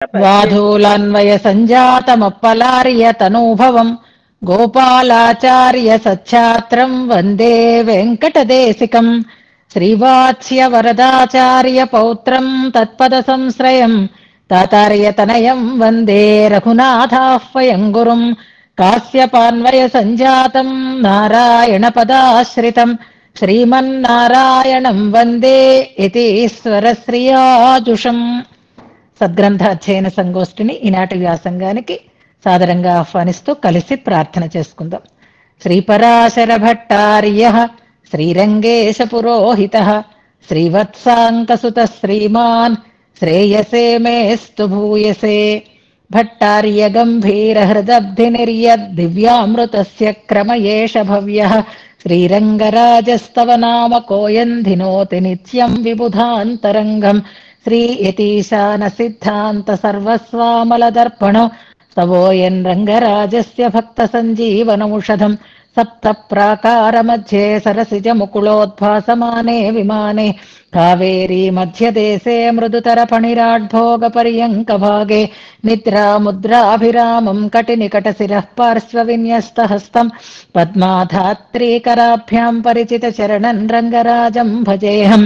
వాధూలాన్వయ సంజాతమప్పలార్య తనూభవం గోపాలాచార్య సచ్ఛాత్రం వందే వెంకటదేశికం శ్రీవాత్స్య వరదాచార్య పౌత్రం తత్పద సంశ్రయం తాతార్యతనయం వందే రఘునాథాహ్వయం గురుం కాశ్యపాన్వయ సంజాతం నారాయణ పదాశ్రితం శ్రీమన్నారాయణం వందే యతీశ్వరశ్రియాజుషం. సద్గ్రంథ అధ్యయన సంగోష్ఠిని ఈనాటి వ్యాసంగానికి సాదరంగా ఆహ్వానిస్తూ కలిసి ప్రార్థన చేసుకుందాం. శ్రీపరాశర భట్టార్య శ్రీరంగేశ పురోహిత శ్రీవత్సాంకసుత శ్రీమాన్ శ్రేయసే మేస్తు భూయసే భట్టార్య గంభీర హృదబ్ధి నిర్యద్ దివ్యామృతస్య క్రమయేష భవ్యః శ్రీరంగరాజస్తవ నామ కోయం ధినోతి నిత్యం విబుధాంతరంగం శ్రీ యతీశాన సిద్ధాంత సర్వస్వామలదర్పణ స్తవోయన్ రంగరాజస్య భక్త సంజీవనముషధం సప్త ప్రాకార మధ్యే సరసిజ ముకుళోద్భాసమానే విమానే కావేరీ మధ్యదేశే మృదుతర ఫణిరాడ్భోగ పర్యంక భాగే నిద్రా ముద్రాభిరామం కటి నికట శిరః పార్శ్వ విన్యస్త హస్తం పద్మాధాత్రీకరాభ్యాం పరిచిత చరణన్ రంగరాజం భజేహం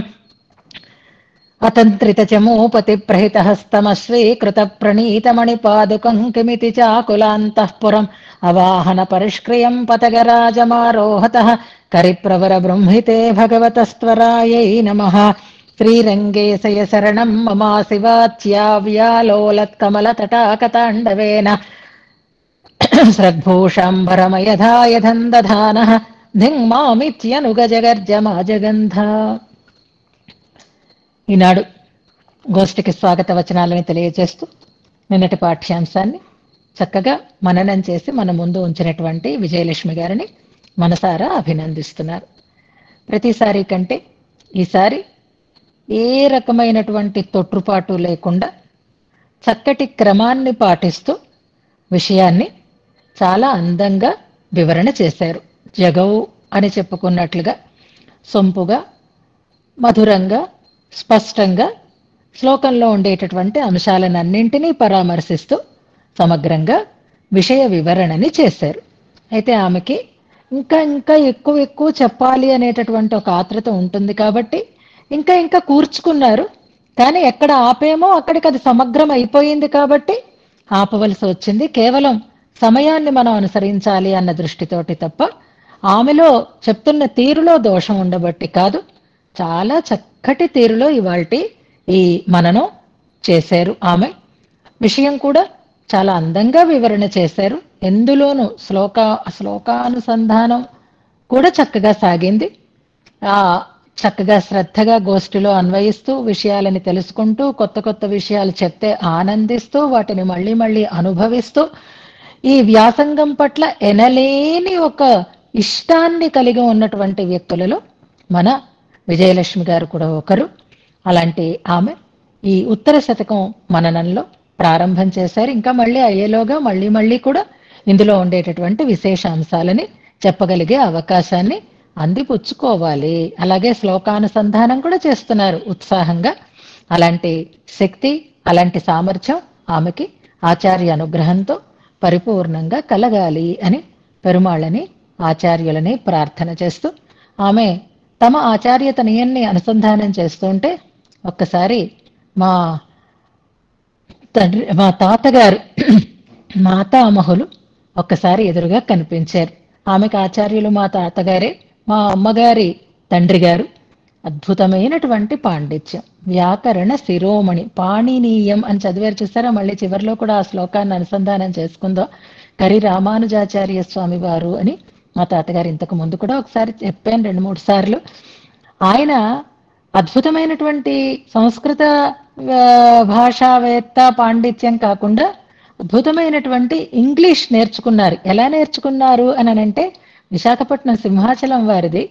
అతంత్రిత చమూపతి ప్రహిత హస్తమశ్వీకృత ప్రణీత మణిపాదుకం కిమితి చాకులాంతఃపురం అవాహన పరిష్క్రియం పతగరాజమారోహతః కరిప్రవర బృంహితే భగవతస్త్వరాయై నమః. శ్రీరంగేశయ శరణం మమాసి వాచ్యావ్యాలోలత్కమలతటాకతాండవేన స్రగ్భూషాంబరమయధాయధం ధింమామిత్యనుగజగర్జమాజగంధ. ఈనాడు గోష్ఠికి స్వాగత వచనాలని తెలియజేస్తూ నిన్నటి పాఠ్యాంశాన్ని చక్కగా మననం చేసి మన ముందు ఉంచినటువంటి విజయలక్ష్మి గారిని మనసారా అభినందిస్తున్నారు. ప్రతిసారి కంటే ఈసారి ఏ రకమైనటువంటి తొట్టుపాటు లేకుండా చక్కటి క్రమాన్ని పాటిస్తూ విషయాన్ని చాలా అందంగా వివరణ చేశారు. జగవు అని చెప్పుకున్నట్లుగా సొంపుగా మధురంగా స్పష్టంగా శ్లోకంలో ఉండేటటువంటి అంశాలనన్నింటినీ పరామర్శిస్తూ సమగ్రంగా విషయ వివరణని చేశారు. అయితే ఆమెకి ఇంకా ఇంకా ఎక్కువ చెప్పాలి అనేటటువంటి ఒక ఆత్రత ఉంటుంది కాబట్టి ఇంకా కూర్చుకున్నారు. కానీ ఎక్కడ ఆపేమో అక్కడికి అది సమగ్రం అయిపోయింది కాబట్టి ఆపవలసి వచ్చింది. కేవలం సమయాన్ని మనం అనుసరించాలి అన్న దృష్టితోటి తప్ప ఆమెలో చెప్తున్న తీరులో దోషం ఉండబట్టి కాదు. చాలా చక్కటి తీరులో ఇవాల్టి ఈ మననం చేశారు. ఆమె విషయం కూడా చాలా అందంగా వివరణ చేశారు. ఎందులోనూ శ్లోకానుసంధానం కూడా చక్కగా సాగింది. చక్కగా శ్రద్ధగా గోష్ఠిలో అన్వయిస్తూ విషయాలని తెలుసుకుంటూ కొత్త విషయాలు చెప్తే ఆనందిస్తూ వాటిని మళ్ళీ అనుభవిస్తూ ఈ వ్యాసంగం పట్ల ఎనలేని ఒక ఇష్టాన్ని కలిగి ఉన్నటువంటి వ్యక్తులలో మన విజయలక్ష్మి గారు కూడా ఒకరు. అలాంటి ఆమె ఈ ఉత్తర శతకం మననంలో ప్రారంభం చేశారు. ఇంకా మళ్ళీ అయ్యేలోగా మళ్ళీ కూడా ఇందులో ఉండేటటువంటి విశేష అంశాలని చెప్పగలిగే అవకాశాన్ని అందిపుచ్చుకోవాలి. అలాగే శ్లోకానుసంధానం కూడా చేస్తున్నారు ఉత్సాహంగా. అలాంటి శక్తి అలాంటి సామర్థ్యం ఆమెకి ఆచార్య అనుగ్రహంతో పరిపూర్ణంగా కలగాలి అని పెరుమాళ్ళని ఆచార్యులని ప్రార్థన చేస్తూ ఆమె తమ ఆచార్యతనీయాన్ని అనుసంధానం చేస్తుంటే ఒక్కసారి మా తాతగారు మాతామహులు ఒక్కసారి ఎదురుగా కనిపించారు. ఆమెకు ఆచార్యులు మా తాతగారే, మా అమ్మగారి తండ్రి గారు. అద్భుతమైనటువంటి పాండిత్యం, వ్యాకరణ శిరోమణి, పాణినీయం అని చదివారు చూసారా. మళ్ళీ చివరిలో కూడా ఆ శ్లోకాన్ని అనుసంధానం చేసుకుందాం. కరి రామానుజాచార్య స్వామి వారు అని మా తాతగారు ఇంతకు ముందు కూడా ఒకసారి చెప్పాను 2-3 సార్లు. ఆయన అద్భుతమైనటువంటి సంస్కృత భాషావేత్త పాండిత్యం కాకుండా అద్భుతమైనటువంటి ఇంగ్లీష్ నేర్చుకున్నారు. ఎలా నేర్చుకున్నారు అని అంటే విశాఖపట్నం సింహాచలం వారిది.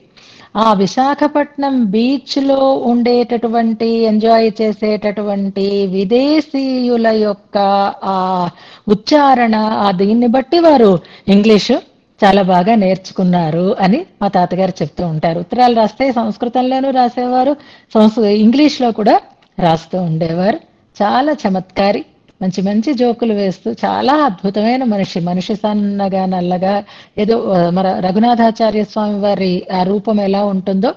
ఆ విశాఖపట్నం బీచ్ లో ఉండేటటువంటి ఎంజాయ్ చేసేటటువంటి విదేశీయుల యొక్క ఆ ఉచ్చారణ దీన్ని బట్టి వారు ఇంగ్లీషు చాలా బాగా నేర్చుకున్నారు అని మా తాతగారు చెప్తూ ఉంటారు. ఉత్తరాలు రాస్తే సంస్కృతంలోనూ రాసేవారు, ఇంగ్లీష్లో కూడా రాస్తూ ఉండేవారు. చాలా చమత్కారి, మంచి మంచి జోకులు వేస్తూ చాలా అద్భుతమైన మనిషి సన్నగా నల్లగా ఏదో మన రఘునాథాచార్య స్వామి వారి ఆ రూపం ఎలా ఉంటుందో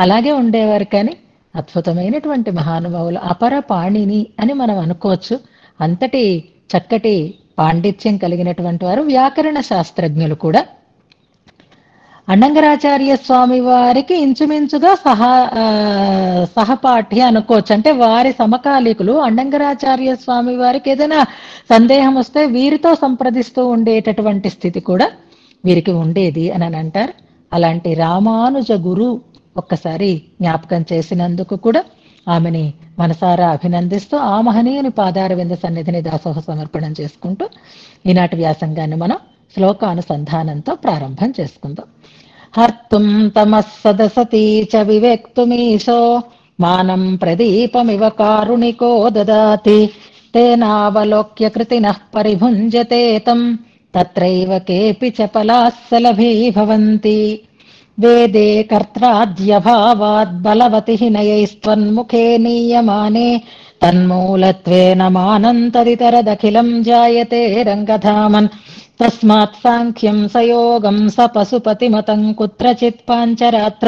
అలాగే ఉండేవారు. కానీ అద్భుతమైనటువంటి మహానుభావులు, అపర పాణిని అని మనం అనుకోవచ్చు. అంతటి చక్కటి పాండిత్యం కలిగినటువంటి వారు, వ్యాకరణ శాస్త్రజ్ఞులు కూడా. అన్నంగరాచార్య స్వామి వారికి ఇంచుమించుగా సహపాఠి అనుకోవచ్చు. అంటే వారి సమకాలీకులు. అన్నంగరాచార్య స్వామి వారికి ఏదైనా సందేహం వస్తే వీరితో సంప్రదిస్తూ ఉండేటటువంటి స్థితి కూడా వీరికి ఉండేది అని అంటారు. అలాంటి రామానుజ గురు ఒక్కసారి జ్ఞాపకం చేసినందుకు కూడా ఆమెని మనసారా అభినందిస్తూ ఆ మహనీయుని పాదారవింద సన్నిధిని దాసోహ సమర్పణం చేసుకుంటూ ఈనాటి వ్యాసంగాన్ని మనం శ్లోకానుసంధానంతో ప్రారంభం చేసుకుందాం. హర్తుం తమః సదసతీ చ వివేక్తుమీశో మానం ప్రదీపమివ కారుణికో దదాతి తేనావలోక్య కృతినః పరిభుంజతే తం తత్రైవ కేపి చ ఫలాః సలభీభవంతి. వేదే కర్త్రాద్యభావాద్ బలవతి నయైస్త్వన్ముఖే నీయమానే తన్మూలత్వేన మానం తదితరదఖిలం జాయతే రంగధామన్. తస్మాత్ సాంఖ్యం సయోగం స పశుపతిమతం కుత్రచిత్ పాంచరాత్ర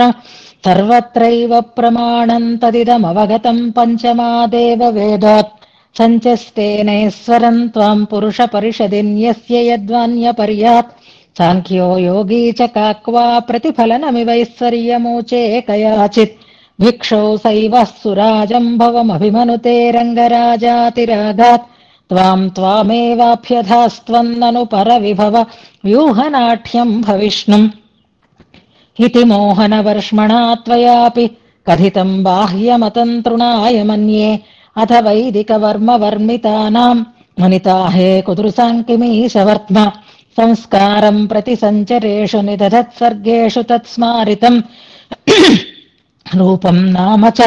సర్వత్రైవ ప్రమాణం తదిదమవగతం పంచమాదేవ వేదాత్. సంచస్తేనైశ్వరం త్వాం పురుష పరిషదిన్యస్య యద్వాన్యపర్యాత్ సాంఖ్యో యోగీ చ కాక్వా ప్రతిఫలనమివైశ్వర్యమూచే కయాచిత్. భిక్షౌ సైవః సురాజం భవమభిమనుతే రంగరాజాతిరాగాత్ త్వాం త్వామేవాభ్యధాస్త్వన్నను పరవిభవ వ్యూహనాట్యం భవిష్ణుం. ఇతి మోహనవర్ష్మణా త్వయాపి కథితం బాహ్యమతంతృణాయ మన్యే అథ వైదికవర్మవర్మితానాం మనితాహే కుదృశాంకిమీశవర్త్మ. సంస్కారం ప్రతి సంచరేషు నిదధత్సర్గేషు తత్స్మారితం రూపం నామ చ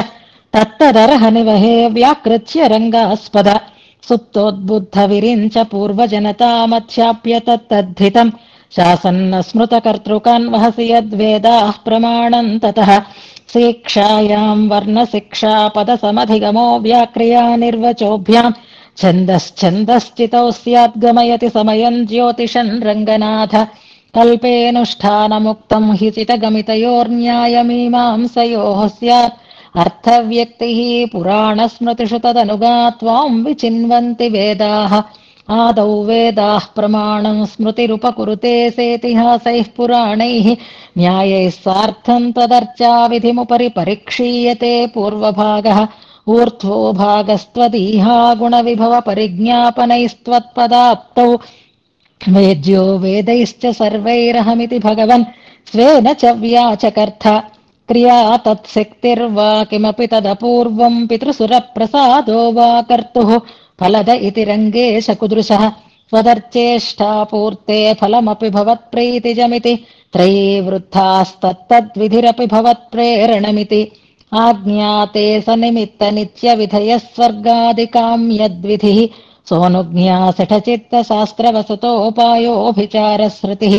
తత్తదర్హనివహే వ్యాకృత్య రంగాస్పద. సుప్తోద్బుద్ధ విరించ పూర్వజనతామధ్యాప్య తత్తద్ధితం శాసన్న స్మృతకర్తృకాన్ వహసి యద్వేదాః ప్రమాణం తతః. శిక్షాయాం వర్ణశిక్షా పదసమధిగమో వ్యాక్రియా నిర్వచోభ్యాం ఛందశ్చందశ్చితౌ స్యాద్గమయతి సమయం జ్యోతిషం రంగనాథ. కల్పేనుష్ఠానముక్తం హి చితగమితయోర్న్యాయమీమాంసయోః స్యాత్. అర్థవ్యక్తిః పురాణస్మృతిషు తదనుగా త్వాం విచిన్వంతి వేదాః. ఆదౌ వేదాః ప్రమాణం స్మృతిరుపకురుతే సేతిహాసైః పురాణైః న్యాయైః సార్థం తదర్చా విధిముపరి పరీక్షీయతే పూర్వభాగः. ఊర్ధ్వో భాగస్త్వదీహా గుణవిభవ పరిజ్ఞాపనైస్త్వత్పదాప్తౌ వేద్యో వేదైశ్చ సర్వైరహమితి భగవన్ స్వేన చ వ్యాచకర్థ. క్రియా తత్శక్తిర్వా కిమపి తదపూర్వం పితృసురప్రసాదో వా కర్తుః ఫలద ఇతి రంగేశ కుదృశః. స్వదర్చేష్టాపూర్తే ఫలమపి భవత్ప్రీతిజమితి త్రైవృద్ధాస్తత్తద్విధిరపి భవత్ప్రేరణమితి. ఆజ్ఞాతే సనిమిత్త నిత్య విధయః స్వర్గాదికామ్యద్విధిః సోనుజ్ఞాసఠచిత్త శాస్త్రవసతోపాయోభిచారశ్రుతిః.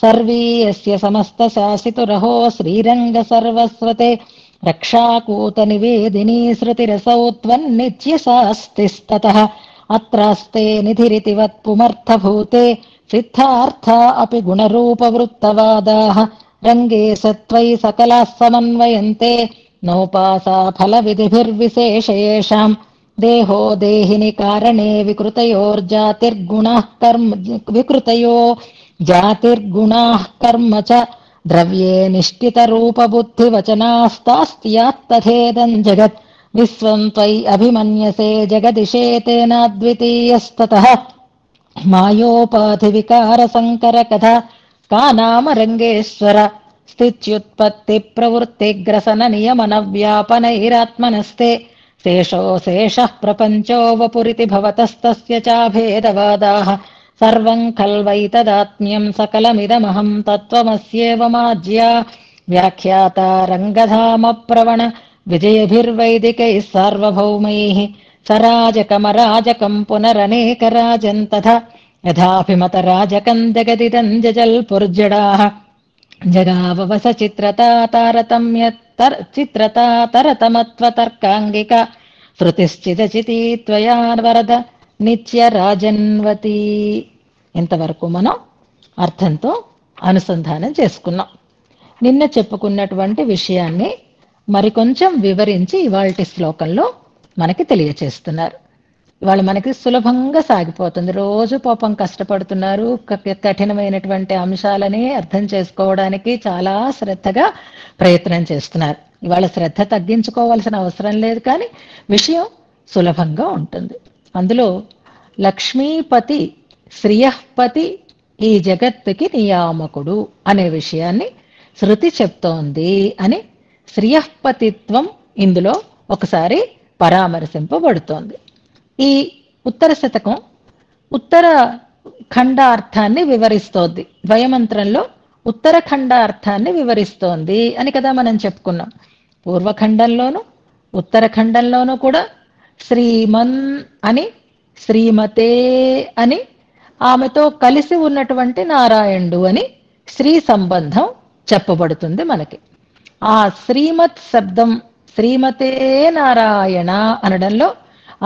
సర్వీయస్య సమస్త శాసితురహో శ్రీరంగ సర్వస్వతే రక్షాకూత నివేదినీ శృతిరసౌ త్వన్నిత్యశాస్తిస్తతః. అత్రాస్తే నిధిరితివత్ పుమర్థభూతే సిద్ధార్థా అపి గుణరూపవృత్తవాదాః. రంగే సత్వై సకలాః సమన్వయంతే నౌపాసా ఫలవిధిభిర్విశేషయేషాం. దేహో దేహిని కారణే వికృతయో జాతిర్గుణాః కర్మ చ ద్రవ్యే నిష్ఠిత రూపబుద్ధివచనాస్తాస్త్యాత్తథేదం జగత్. విశ్వం త్వయి అభిమన్యసే జగదిశే తేనాద్వితీయస్తతః. మాయోపాధి వికార సంకర కథ కా నామ రంగేశ్వర. స్థిత్యుత్పత్తి ప్రవృత్తిగ్రసన నియమన వ్యాపనైరాత్మనస్తే శేషో శేషః ప్రపంచో వపురితి భవతస్తస్య చాభేదవాదాః. సర్వం ఖల్వైతదాత్మ్యం సకలమిదమహం తత్వమస్యేవ మాజ్యా. వ్యాఖ్యాత రంగధామ ప్రవణ విజయభిర్వైదికైః సార్వభౌమైః. సరాజకమరాజకం పునరనేకరాజం తథా యథాభిమతరాజకం జగదిదం జజల్పుర్జడాః. జగావవస చిత్రతా తారతమ్యచిత్రతా తరతమత్వతర్కాంగిక. శృతిశ్చిదచితీ త్వయా వరద నిత్య రాజన్వతి. ఇంతవరకు మనం అర్థంతో అనుసంధానం చేసుకున్నాం. నిన్న చెప్పుకున్నటువంటి విషయాన్ని మరికొంచెం వివరించి ఇవాల్టి శ్లోకంలో మనకి తెలియచేస్తున్నారు. ఇవాళ మనకి సులభంగా సాగిపోతుంది. రోజు పాపం కష్టపడుతున్నారు, కఠినమైనటువంటి అంశాలని అర్థం చేసుకోవడానికి చాలా శ్రద్ధగా ప్రయత్నం చేస్తున్నారు. ఇవాళ శ్రద్ధ తగ్గించుకోవాల్సిన అవసరం లేదు, కానీ విషయం సులభంగా ఉంటుంది. అందులో లక్ష్మీపతి శ్రియఃపతి ఈ జగత్తుకి నియామకుడు అనే విషయాన్ని శృతి చెప్తోంది అని శ్రియఃపతిత్వం ఇందులో ఒకసారి పరామర్శింపబడుతోంది. ఈ ఉత్తర శతకం ఉత్తర ఖండార్థాన్ని వివరిస్తోంది. ద్వయమంత్రంలో ఉత్తర ఖండార్థాన్ని వివరిస్తోంది అని కదా మనం చెప్పుకున్నాం. పూర్వఖండంలోను ఉత్తరఖండంలోనూ కూడా శ్రీమన్ అని, శ్రీమతే అని, ఆమెతో కలిసి ఉన్నటువంటి నారాయణుడు అని శ్రీ సంబంధం చెప్పబడుతుంది మనకి. ఆ శ్రీమత్ శబ్దం శ్రీమతే నారాయణ అనడంలో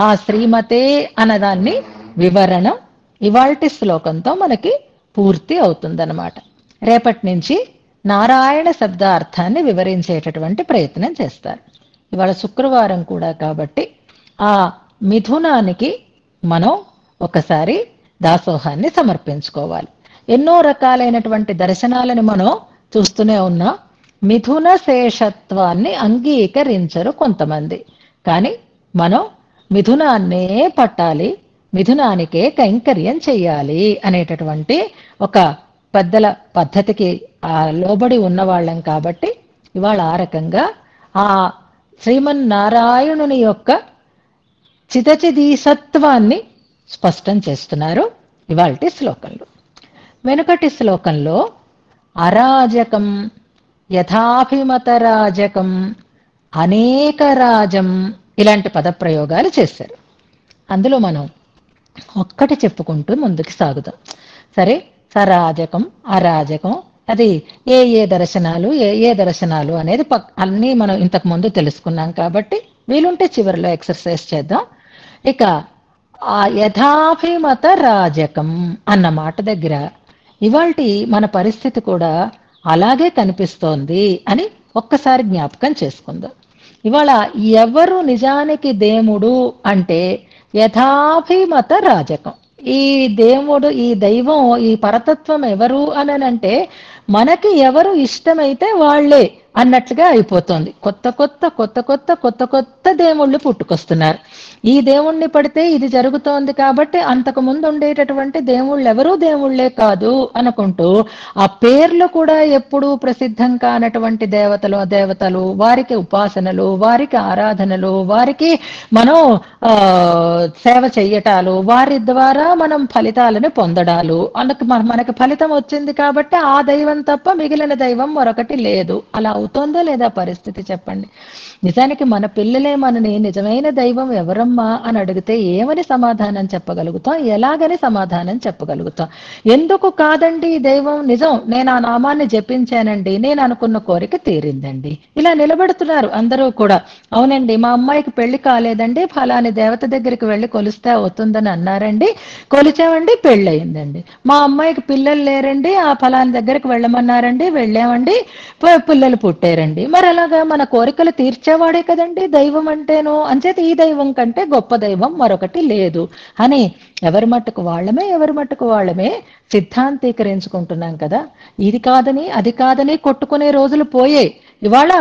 ఆ శ్రీమతే అన్నదాన్ని వివరణం ఇవాల్టి శ్లోకంతో మనకి పూర్తి అవుతుందన్నమాట. రేపటి నుంచి నారాయణ శబ్దార్థాన్ని వివరించేటటువంటి ప్రయత్నం చేస్తారు. ఇవాళ శుక్రవారం కూడా కాబట్టి ఆ మిథునానికి మనం ఒకసారి దాసోహాన్ని సమర్పించుకోవాలి. ఎన్నో రకాలైనటువంటి దర్శనాలను మనం చూస్తూనే ఉన్నాం. మిథున శేషత్వాన్ని అంగీకరించరు కొంతమంది, కానీ మనం మిథునాన్నే పట్టాలి, మిథునానికే కైంకర్యం చెయ్యాలి అనేటటువంటి ఒక పెద్దల పద్ధతికి లోబడి ఉన్నవాళ్ళం కాబట్టి ఇవాళ ఆ రకంగా ఆ శ్రీమన్నారాయణుని యొక్క చిదచిదీసత్వాన్ని స్పష్టం చేస్తున్నారు ఇవాల్టి శ్లోకంలో. వెనుకటి శ్లోకంలో అరాజకం, యథాభిమతరాజకం, అనేక రాజం ఇలాంటి పదప్రయోగాలు చేశారు. అందులో మనం ఒక్కటి చెప్పుకుంటూ ముందుకు సాగుదాం. సరే, సరాజకం, అరాజకం, అది ఏ ఏ దర్శనాలు ఏ దర్శనాలు అనేది అన్నీ మనం ఇంతకు ముందు తెలుసుకున్నాం కాబట్టి వీలుంటే చివరిలో ఎక్సర్సైజ్ చేద్దాం. ఇక ఆ యథాభిమత రాజకం అన్న మాట దగ్గర ఇవాల్టి మన పరిస్థితి కూడా అలాగే కనిపిస్తోంది అని ఒక్కసారి జ్ఞాపకం చేసుకుందాం. ఇవాళ ఎవరు నిజానికి దేవుడు అంటే యథాభిమత రాజకం. ఈ దేవుడు, ఈ దైవం, ఈ పరతత్వం ఎవరు అనంటే మనకి ఎవరు ఇష్టమైతే వాళ్లే అన్నట్లుగా అయిపోతుంది. కొత్త కొత్త కొత్త కొత్త కొత్త కొత్త దేవుళ్ళు పుట్టుకొస్తున్నారు. ఈ దేవుణ్ణి పడితే ఇది జరుగుతోంది కాబట్టి అంతకు ముందు ఉండేటటువంటి దేవుళ్ళు ఎవరూ దేవుళ్లే కాదు అనుకుంటూ ఆ పేర్లు కూడా ఎప్పుడూ ప్రసిద్ధం కానటువంటి దేవతలు, వారికి ఉపాసనలు, వారికి ఆరాధనలు, వారికి మనం సేవ చెయ్యటాలు, వారి ద్వారా మనం ఫలితాలను పొందడాలు, మనకి ఫలితం వచ్చింది కాబట్టి ఆ దైవం తప్ప మిగిలిన దైవం మరొకటి లేదు. అలా అవుతోందా లేదా పరిస్థితి చెప్పండి. నిజానికి మన పిల్లలే మనని నిజమైన దైవం ఎవరమ్మా అని అడిగితే ఏమని సమాధానం చెప్పగలుగుతాం? ఎలాగని సమాధానం చెప్పగలుగుతాం? ఎందుకు కాదండి దైవం నిజం, నేను ఆ నామాన్ని జపించానండి, నేను అనుకున్న కోరిక తీరిందండి, ఇలా నిలబడుతున్నారు అందరూ కూడా. అవునండి, మా అమ్మాయికి పెళ్లి కాలేదండి, ఫలాని దేవత దగ్గరికి వెళ్ళి కొలిస్తే అవుతుందని అన్నారండి, కొలిచామండి, పెళ్ళయిందండి. మా అమ్మాయికి పిల్లలు లేరండి, ఆ ఫలాని దగ్గరికి వెళ్ళమన్నారండి, వెళ్ళామండి, పిల్లలు పుట్టారండి. మరి అలాగా మన కోరికలు తీర్చేవాడే కదండి దైవం అంటేను. అంచేత ఈ దైవం కంటే గొప్ప దైవం మరొకటి లేదు అని ఎవరి మట్టుకు వాళ్ళమే సిద్ధాంతీకరించుకుంటున్నాం కదా. ఇది కాదని అది కాదని కొట్టుకునే రోజులు పోయాయి. ఇవాళ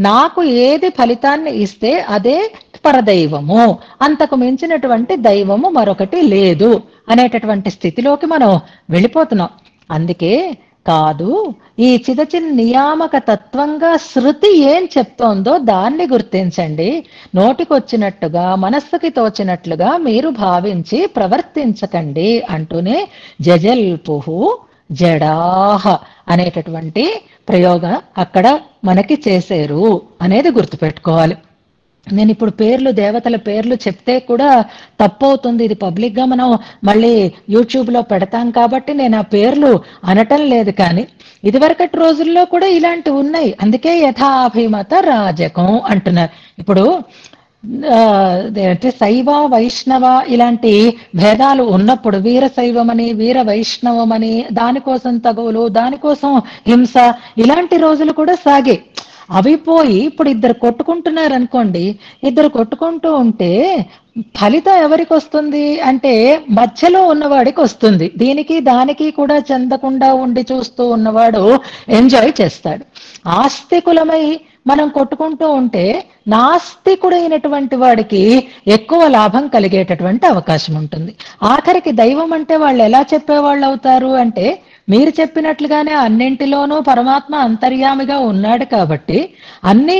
నాకు ఏది ఫలితాన్ని ఇస్తే అదే పరదైవము, అంతకు మించినటువంటి దైవము మరొకటి లేదు అనేటటువంటి స్థితిలోకి మనం వెళ్ళిపోతున్నాం. అందుకే కాదు, ఈ చిదచిన్ నియామక తత్వంగా శృతి ఏం చెప్తోందో దాన్ని గుర్తించండి. నోటికొచ్చినట్టుగా మనస్సుకి తోచినట్లుగా మీరు భావించి ప్రవర్తించకండి అంటూనే జజల్పుహు జడాహ అనేటటువంటి ప్రయోగం అక్కడ మనకి చేశారు అనేది గుర్తుపెట్టుకోవాలి. నేను ఇప్పుడు దేవతల పేర్లు చెప్తే కూడా తప్పవుతుంది. ఇది పబ్లిక్ గా మనం మళ్ళీ యూట్యూబ్ లో పెడతాం కాబట్టి నేను ఆ పేర్లు అనటం లేదు. కానీ ఇదివరకటి రోజుల్లో కూడా ఇలాంటివి ఉన్నాయి. అందుకే యథాభిమత రాజకం అంటున్నారు. ఇప్పుడు ఆ, అంటే శైవ వైష్ణవ ఇలాంటి భేదాలు ఉన్నప్పుడు వీర శైవమని వీర వైష్ణవమని దానికోసం తగువులు దానికోసం హింస ఇలాంటి రోజులు కూడా సాగే. అవి పోయి ఇప్పుడు ఇద్దరు కొట్టుకుంటున్నారు అనుకోండి, ఇద్దరు కొట్టుకుంటూ ఉంటే ఫలితం ఎవరికి వస్తుంది అంటే మధ్యలో ఉన్నవాడికి వస్తుంది. దీనికి దానికి కూడా చెందకుండా ఉండి చూస్తూ ఉన్నవాడు ఎంజాయ్ చేస్తాడు. ఆస్తికులమై మనం కొట్టుకుంటూ ఉంటే నాస్తికుడైనటువంటి వాడికి ఎక్కువ లాభం కలిగేటటువంటి అవకాశం ఉంటుంది. ఆఖరికి దైవం అంటే వాళ్ళు ఎలా చెప్పేవాళ్ళు అవుతారు అంటే, మీరు చెప్పినట్లుగానే అన్నింటిలోనూ పరమాత్మ అంతర్యామిగా ఉన్నాడు కాబట్టి, అన్ని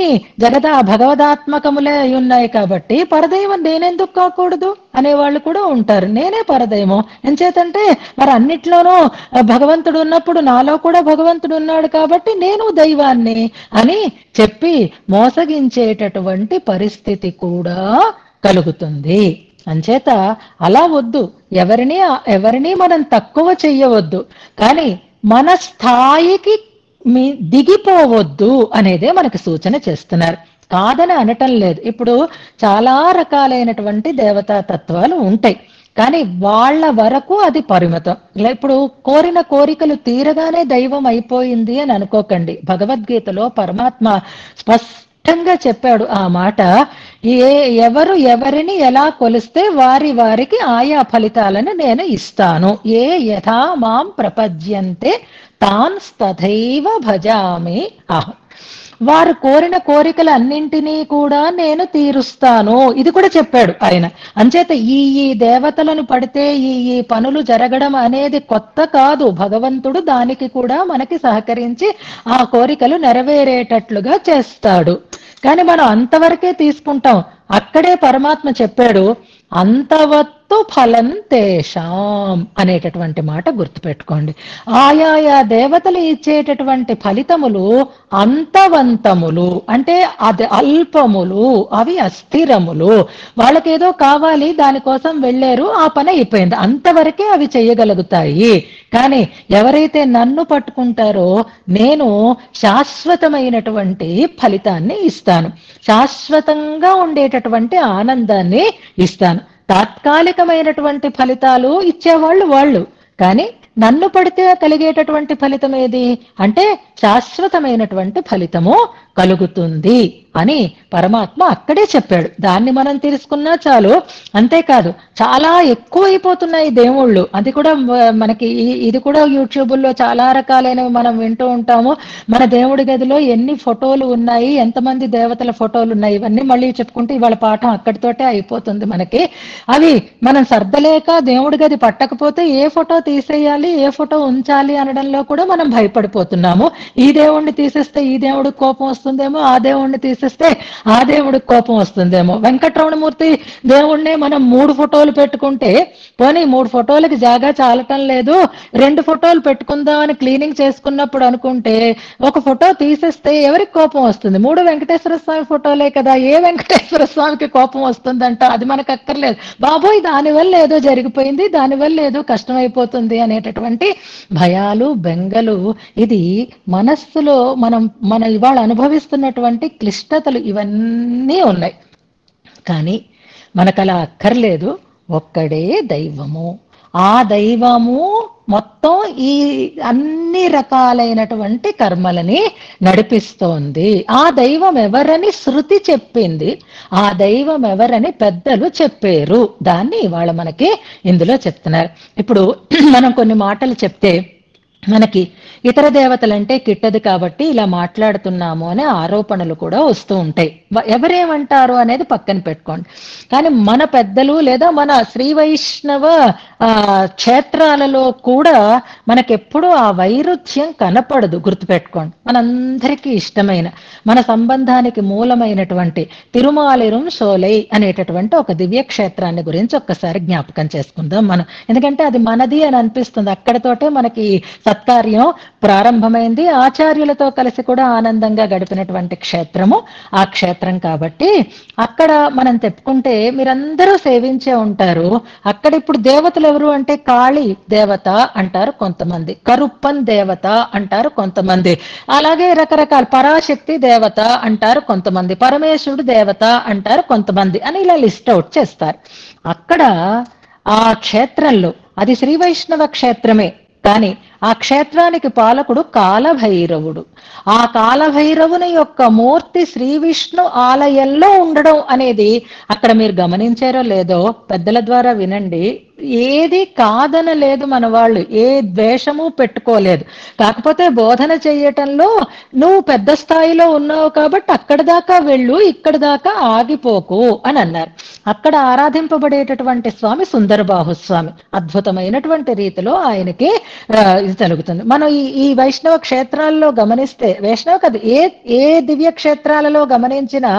భగవదాత్మకములే అయి ఉన్నాయి కాబట్టి పరదైవం నేనెందుకు కాకూడదు అనేవాళ్ళు కూడా ఉంటారు. నేనే పరదైవం ఎంచేతంటే మరి అన్నిట్లోనూ భగవంతుడు ఉన్నప్పుడు నాలో కూడా భగవంతుడు ఉన్నాడు కాబట్టి నేను దైవాన్ని అని చెప్పి మోసగించేటటువంటి పరిస్థితి కూడా కలుగుతుంది. అంచేత అలా వద్దు, ఎవరిని మనం తక్కువ చెయ్యవద్దు, కానీ మన స్థాయికి దిగిపోవద్దు అనేదే మనకు సూచన చేస్తున్నారు. కాదని అనటం లేదు. ఇప్పుడు చాలా రకాలైనటువంటి దేవతా తత్వాలు ఉంటాయి, కానీ వాళ్ళ వరకు అది పరిమితం. ఇప్పుడు కోరిన కోరికలు తీరగానే దైవం అయిపోయింది అని అనుకోకండి. భగవద్గీతలో పరమాత్మ స్పష్టంగా చెప్పాడు ఆ మాట. ఎవరు ఎవరిని ఎలా కొలిస్తే వారికి ఆయా ఫలితాలను నేను ఇస్తాను. ఏ యథా మాం ప్రపద్యంతే తాన్ తథైవ భజామి అహం. వారు కోరిన కోరికలన్నింటినీ కూడా నేను తీరుస్తాను, ఇది కూడా చెప్పాడు ఆయన. అంచేత ఈ దేవతలను పడితే ఈ పనులు జరగడం అనేది కొత్త కాదు. భగవంతుడు దానికి కూడా మనకి సహకరించి ఆ కోరికలు నెరవేరేటట్లుగా చేస్తాడు. కానీ మనం అంతవరకే తీసుకుంటాం. అక్కడే పరమాత్మ చెప్పాడు, అంతవత్తు ఫలం తేషాం అనేటటువంటి మాట గుర్తుపెట్టుకోండి. ఆయా దేవతలు ఇచ్చేటటువంటి ఫలితములు అంతవంతములు, అంటే అది అల్పములు, అవి అస్థిరములు. వాళ్ళకేదో కావాలి, దానికోసం వెళ్ళారు, ఆ పని అయిపోయింది, అంతవరకే అవి చేయగలుగుతాయి. కానీ ఎవరైతే నన్ను పట్టుకుంటారో నేను శాశ్వతమైనటువంటి ఫలితాన్ని ఇస్తాను, శాశ్వతంగా ఉండేటటువంటి ఆనందాన్ని ఇస్తాను. తాత్కాలికమైనటువంటి ఫలితాలు ఇచ్చేవాళ్ళు వాళ్ళు, కానీ నన్ను పడితే కలిగేటటువంటి ఫలితం ఏది అంటే శాశ్వతమైనటువంటి ఫలితము కలుగుతుంది అని పరమాత్మ అక్కడే చెప్పాడు. దాన్ని మనం తెలుసుకున్నా చాలు. అంతేకాదు, చాలా ఎక్కువైపోతున్నాయి దేవుళ్ళు. అది కూడా మనకి ఇది కూడా యూట్యూబుల్లో చాలా రకాలైనవి మనం వింటూ ఉంటాము. మన దేవుడి గదిలో ఎన్ని ఫోటోలు ఉన్నాయి, ఎంతమంది దేవతల ఫోటోలు ఉన్నాయి, ఇవన్నీ మళ్ళీ చెప్పుకుంటే ఇవాళ పాఠం అక్కడితోటే అయిపోతుంది మనకి. అవి మనం సర్దలేక దేవుడి గది పట్టకపోతే ఏ ఫోటో తీసేయాలి, ఏ ఫోటో ఉంచాలి అనడంలో కూడా మనం భయపడిపోతున్నాము. ఈ దేవుణ్ణి తీసేస్తే ఈ దేవుడికి కోపం వస్తుందేమో, ఆ దేవుణ్ణి తీసేస్తే ఆ దేవుడికి కోపం వస్తుందేమో. వెంకటరమణమూర్తి దేవుణ్ణే మనం 3 ఫోటోలు పెట్టుకుంటే, పోనీ 3 ఫోటోలకి జాగా చాలటం లేదు, 2 ఫోటోలు పెట్టుకుందామని క్లీనింగ్ చేసుకున్నప్పుడు అనుకుంటే ఒక ఫోటో తీసేస్తే ఎవరికి కోపం వస్తుంది? 3 వెంకటేశ్వర స్వామి ఫోటోలే కదా, ఏ వెంకటేశ్వర స్వామికి కోపం వస్తుందంట? అది మనకు అక్కర్లేదు. బాబోయ్, దానివల్ల ఏదో జరిగిపోయింది, దానివల్ల ఏదో కష్టమైపోతుంది అనేటటువంటి భయాలు, బెంగలు, ఇది మనస్సులో మన ఇవాళ అనుభవిస్తున్నటువంటి క్లిష్టతలు ఇవన్నీ ఉన్నాయి. కానీ మనకలా అక్కర్లేదు. ఒక్కడే దైవము. ఆ దైవము మొత్తం ఈ అన్ని రకాలైనటువంటి కర్మలని నడిపిస్తోంది. ఆ దైవం ఎవరని శృతి చెప్పింది, ఆ దైవం ఎవరని పెద్దలు చెప్పారు. దాన్ని ఇవాళ మనకి ఇందులో చెప్తున్నారు. ఇప్పుడు మనం కొన్ని మాటలు చెప్తే మనకి ఇతర దేవతలంటే కిట్టదు కాబట్టి ఇలా మాట్లాడుతున్నాము అనే ఆరోపణలు కూడా వస్తూ ఉంటాయి. ఎవరేమంటారు అనేది పక్కన పెట్టుకోండి. కానీ మన పెద్దలు లేదా మన శ్రీ వైష్ణవ క్షేత్రాలలో కూడా మనకెప్పుడు ఆ వైరుధ్యం కనపడదు. గుర్తుపెట్టుకోండి. మనందరికీ ఇష్టమైన, మన సంబంధానికి మూలమైనటువంటి తిరుమాలిరుం సోలై అనేటటువంటి ఒక దివ్య క్షేత్రాన్ని గురించి ఒక్కసారి జ్ఞాపకం చేసుకుందాం మనం. ఎందుకంటే అది మనది అని అనిపిస్తుంది. అక్కడతోటే మనకి సత్కార్యం ప్రారంభమైంది. ఆచార్యులతో కలిసి కూడా ఆనందంగా గడిపినటువంటి క్షేత్రము ఆ క్షేత్రం. కాబట్టి అక్కడ మనం చెప్పుకుంటే మీరందరూ సేవించే ఉంటారు. అక్కడ ఇప్పుడు దేవతలు ఎవరు అంటే కాళీ దేవత అంటారు కొంతమంది, కరుప్పన్ దేవత అంటారు కొంతమంది, అలాగే రకరకాల పరాశక్తి దేవత అంటారు కొంతమంది, పరమేశ్వరుడు దేవత అంటారు కొంతమంది అని ఇలా లిస్ట్ అవుట్ చేస్తారు. అక్కడ ఆ క్షేత్రంలో అది శ్రీ వైష్ణవ క్షేత్రమే, కానీ ఆ క్షేత్రానికి పాలకుడు కాలభైరవుడు. ఆ కాలభైరవుని యొక్క మూర్తి శ్రీ విష్ణు ఆలయంలో ఉండడం అనేది అక్కడ మీరు గమనించారో లేదో పెద్దల ద్వారా వినండి. ఏది కాదనలేదు మన వాళ్ళు, ఏ ద్వేషము పెట్టుకోలేదు. కాకపోతే బోధన చెయ్యటంలో నువ్వు పెద్ద స్థాయిలో ఉన్నావు కాబట్టి అక్కడి దాకా వెళ్ళు, ఇక్కడి దాకా ఆగిపోకు అని అన్నారు. అక్కడ ఆరాధింపబడేటటువంటి స్వామి సుందరబాహు స్వామి. అద్భుతమైనటువంటి రీతిలో ఆయనకి ఇది జరుగుతుంది. మనం ఈ వైష్ణవ క్షేత్రాల్లో గమనిస్తే, వైష్ణవ కాదు ఏ ఏ దివ్య క్షేత్రాలలో గమనించినా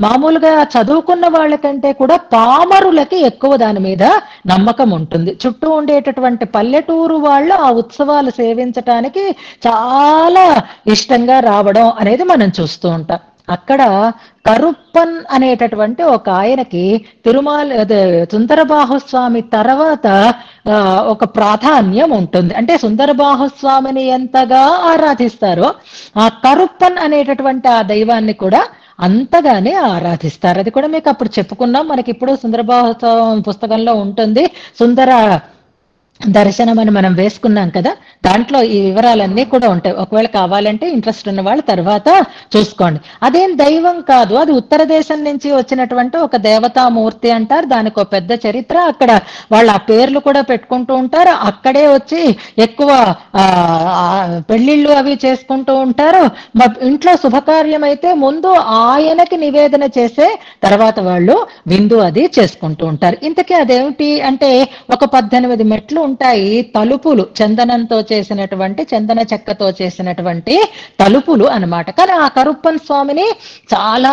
మామూలుగా చదువుకున్న వాళ్ళకంటే కూడా పామరులకి ఎక్కువ దాని మీద నమ్మకం ఉంటుంది. చుట్టూ ఉండేటటువంటి పల్లెటూరు వాళ్ళు ఆ ఉత్సవాలు సేవించటానికి చాలా ఇష్టంగా రావడం అనేది మనం చూస్తూ ఉంటాం. అక్కడ కరుప్పన్ అనేటటువంటి ఒక ఆయనకి సుందరబాహుస్వామి తర్వాత ఒక ప్రాధాన్యం ఉంటుంది. అంటే సుందరబాహుస్వామిని ఎంతగా ఆరాధిస్తారో ఆ కరుప్పన్ అనేటటువంటి ఆ దైవాన్ని కూడా అంతగానే ఆరాధిస్తారు. అది కూడా మీకు అప్పుడు చెప్పుకున్నాం. మనకి ఇప్పుడు సుందరబాహు పుస్తకంలో ఉంటుంది, సుందర దర్శనం అని మనం వేసుకున్నాం కదా, దాంట్లో ఈ వివరాలన్నీ కూడా ఉంటాయి. ఒకవేళ కావాలంటే ఇంట్రెస్ట్ ఉన్న వాళ్ళు తర్వాత చూసుకోండి. అదేం దైవం కాదు, అది ఉత్తర దేశం నుంచి వచ్చినటువంటి ఒక దేవతామూర్తి అంటారు. దానికి ఒక పెద్ద చరిత్ర. అక్కడ వాళ్ళు ఆ పేర్లు కూడా పెట్టుకుంటూ ఉంటారు. అక్కడే వచ్చి ఎక్కువ పెళ్లిళ్ళు అవి చేసుకుంటూ ఉంటారు. ఇంట్లో శుభకార్యం అయితే ముందు ఆయనకి నివేదన చేసే తర్వాత వాళ్ళు విందు అది చేసుకుంటూ ఉంటారు. ఇంతకీ అదేమిటి అంటే ఒక 18 మెట్లు ఉంటాయి. తలుపులు చందనంతో చేసినటువంటి, చందన చెక్కతో చేసినటువంటి తలుపులు అన్నమాట. కానీ ఆ కరుప్పన్ స్వామిని చాలా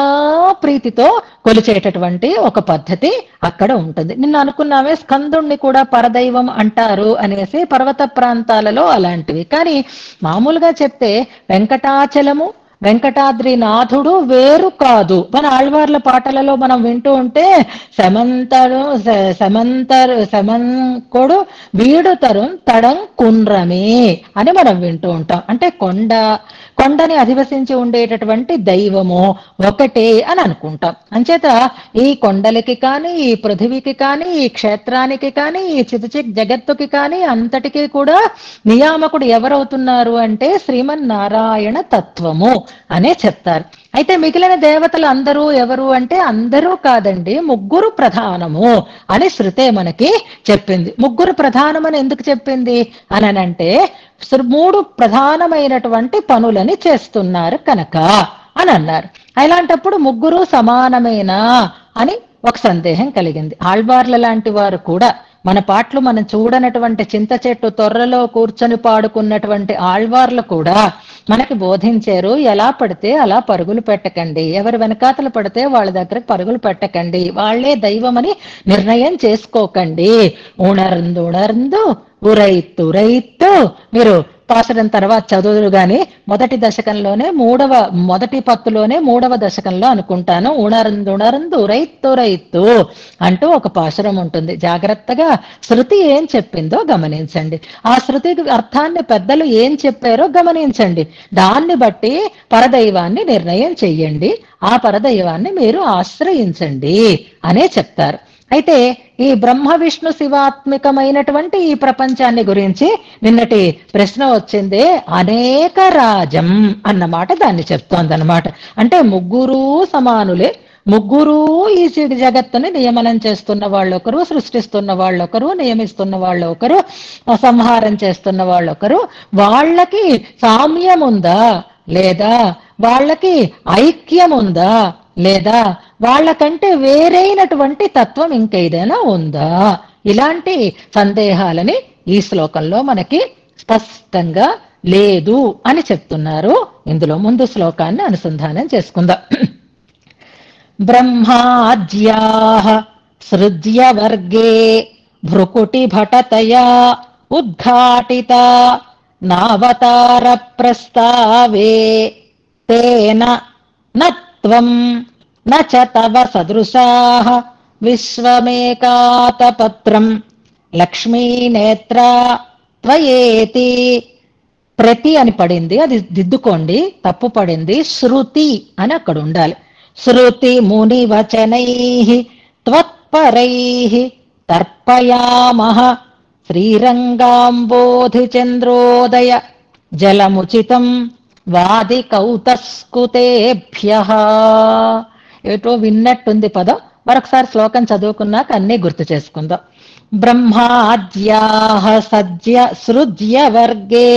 ప్రీతితో కొలిచేటటువంటి ఒక పద్ధతి అక్కడ ఉంటుంది. నిన్న అనుకున్నామే స్కందుణ్ణి కూడా పరదైవం అంటారు అనేసి, పర్వత ప్రాంతాలలో అలాంటివి. కానీ మామూలుగా చెప్తే వెంకటాచలము, వెంకటాద్రినాథుడు వేరు కాదు. మన ఆళ్వార్ల పాటలలో మనం వింటూ ఉంటే సెమంకొడు వీడు తరుం తడం కుండ్రమే అని మనం వింటూ ఉంటాం. అంటే కొండని అధివసించి ఉండేటటువంటి దైవము ఒకటే అని అనుకుంటాం. అంచేత ఈ కొండలకి కానీ, ఈ పృథివీకి కానీ, ఈ క్షేత్రానికి కానీ, ఈ చితచిక్ జగత్తుకి కానీ అంతటికీ కూడా నియామకుడు ఎవరవుతున్నారు అంటే శ్రీమన్నారాయణ తత్వము అనే చెప్తారు. అయితే మిగిలిన దేవతలు అందరూ ఎవరు అంటే అందరూ కాదండి, ముగ్గురు ప్రధానము అని శృతే మనకి చెప్పింది. ముగ్గురు ప్రధానమని ఎందుకు చెప్పింది అనంటే 3 ప్రధానమైనటువంటి పనులని చేస్తున్నారు కనుక అని అన్నారు. అలాంటప్పుడు ముగ్గురు సమానమేనా అని ఒక సందేహం కలిగింది. ఆళ్వార్ల లాంటి వారు కూడా మన పాటలు మనం చూడనటువంటి చింత చెట్టు తొర్రలో కూర్చొని పాడుకున్నటువంటి ఆళ్వార్లు కూడా మనకి బోధించారు. ఎలా పడితే అలా పరుగులు పెట్టకండి, ఎవరి వెనకాతలు పడితే వాళ్ళ దగ్గర పరుగులు పెట్టకండి, వాళ్లే దైవమని నిర్ణయం చేసుకోకండి. ఉణర్ందు ఉరైత్తు మీరు పాసరం తర్వాత చదువులు గాని మొదటి పత్తులోనే 3వ దశకంలో అనుకుంటాను, ఉణర్ందు ఉరైత్తు అంటూ ఒక పాశరం ఉంటుంది. జాగ్రత్తగా శృతి ఏం చెప్పిందో గమనించండి. ఆ శృతి అర్థాన్ని పెద్దలు ఏం చెప్పారో గమనించండి. దాన్ని బట్టి పరదైవాన్ని నిర్ణయం చెయ్యండి, ఆ పరదైవాన్ని మీరు ఆశ్రయించండి అనే చెప్తారు. అయితే ఈ బ్రహ్మ విష్ణు శివాత్మికమైనటువంటి ఈ ప్రపంచాన్ని గురించి నిన్నటి ప్రశ్న వచ్చిందే, అనేక రాజం అన్నమాట దాన్ని చెప్తోందన్నమాట. అంటే ముగ్గురు సమానులే, ముగ్గురు ఈ జగత్తుని నియమనం చేస్తున్న వాళ్ళొకరు, సృష్టిస్తున్న వాళ్ళొకరు, నియమిస్తున్న వాళ్ళొకరు, సంహారం చేస్తున్న వాళ్ళొకరు. వాళ్ళకి సామ్యం ఉందా లేదా, వాళ్ళకి ఐక్యం ఉందా లేదా, వాళ్ళకంటే వేరైనటువంటి తత్వం ఇంకేదైనా ఉందా, ఇలాంటి సందేహాలని ఈ శ్లోకంలో మనకి స్పష్టంగా లేదు అని చెప్తున్నారు. ఇందులో ముందు శ్లోకాన్ని అనుసంధానం చేసుకుందాం. బ్రహ్మాజ్యాః సృజ్య వర్గే భృకుటి భటతయా ఉద్ఘాటిత నావతార ప్రస్తావే తేన నత్వం నచ తవ సదృశాః విశ్వమేకాతపత్రం లక్ష్మీనేత్రా త్వయేతి. ప్రతి అని పడింది, అది దిద్దుకోండి, తప్పు పడింది. శృతి అని అక్కడ ఉండాలి. శృతి ముని వచనైః త్వత్పరైః తర్పయామః శ్రీరంగాంబోధి చంద్రోదయ జలముచితం వాది కౌతస్కుతేభ్యః. ఏటో విన్నట్టుంది పదం, మరొకసారి శ్లోకం చదువుకున్నాక అన్నీ గుర్తు చేసుకుందాం. బ్రహ్మాద్యాః సజ్య సృజ్య వర్గే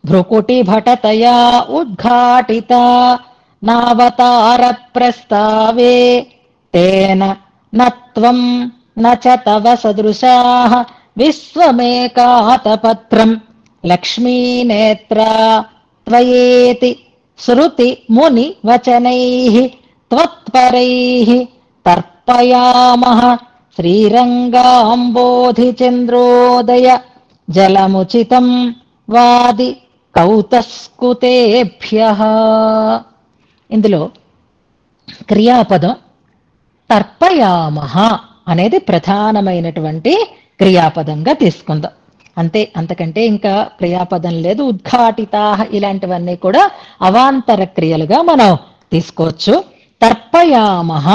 భ్రుకుటి భటతయా ఉద్ఘాటిత నావతార ప్రస్తావే తేన నత్వం నచ తవ సదృశాః విశ్వమేకాతపత్రం లక్ష్మీనేత్రా త్వయేతి. శృతి ముని వచనైః త్వత్పరైః తర్పయామః శ్రీరంగాంబోధి చంద్రోదయ జలముచితం వాది కౌతస్కుతేభ్యః. ఇందులో క్రియాపదం తర్పయామః అనేది ప్రధానమైనటువంటి క్రియాపదంగా తీసుకుందాం. అంతే, అంతకంటే ఇంకా క్రియాపదం లేదు. ఉద్ఘాటితాః ఇలాంటివన్నీ కూడా అవాంతర క్రియలుగా మనం తీసుకోవచ్చు. తర్పయామః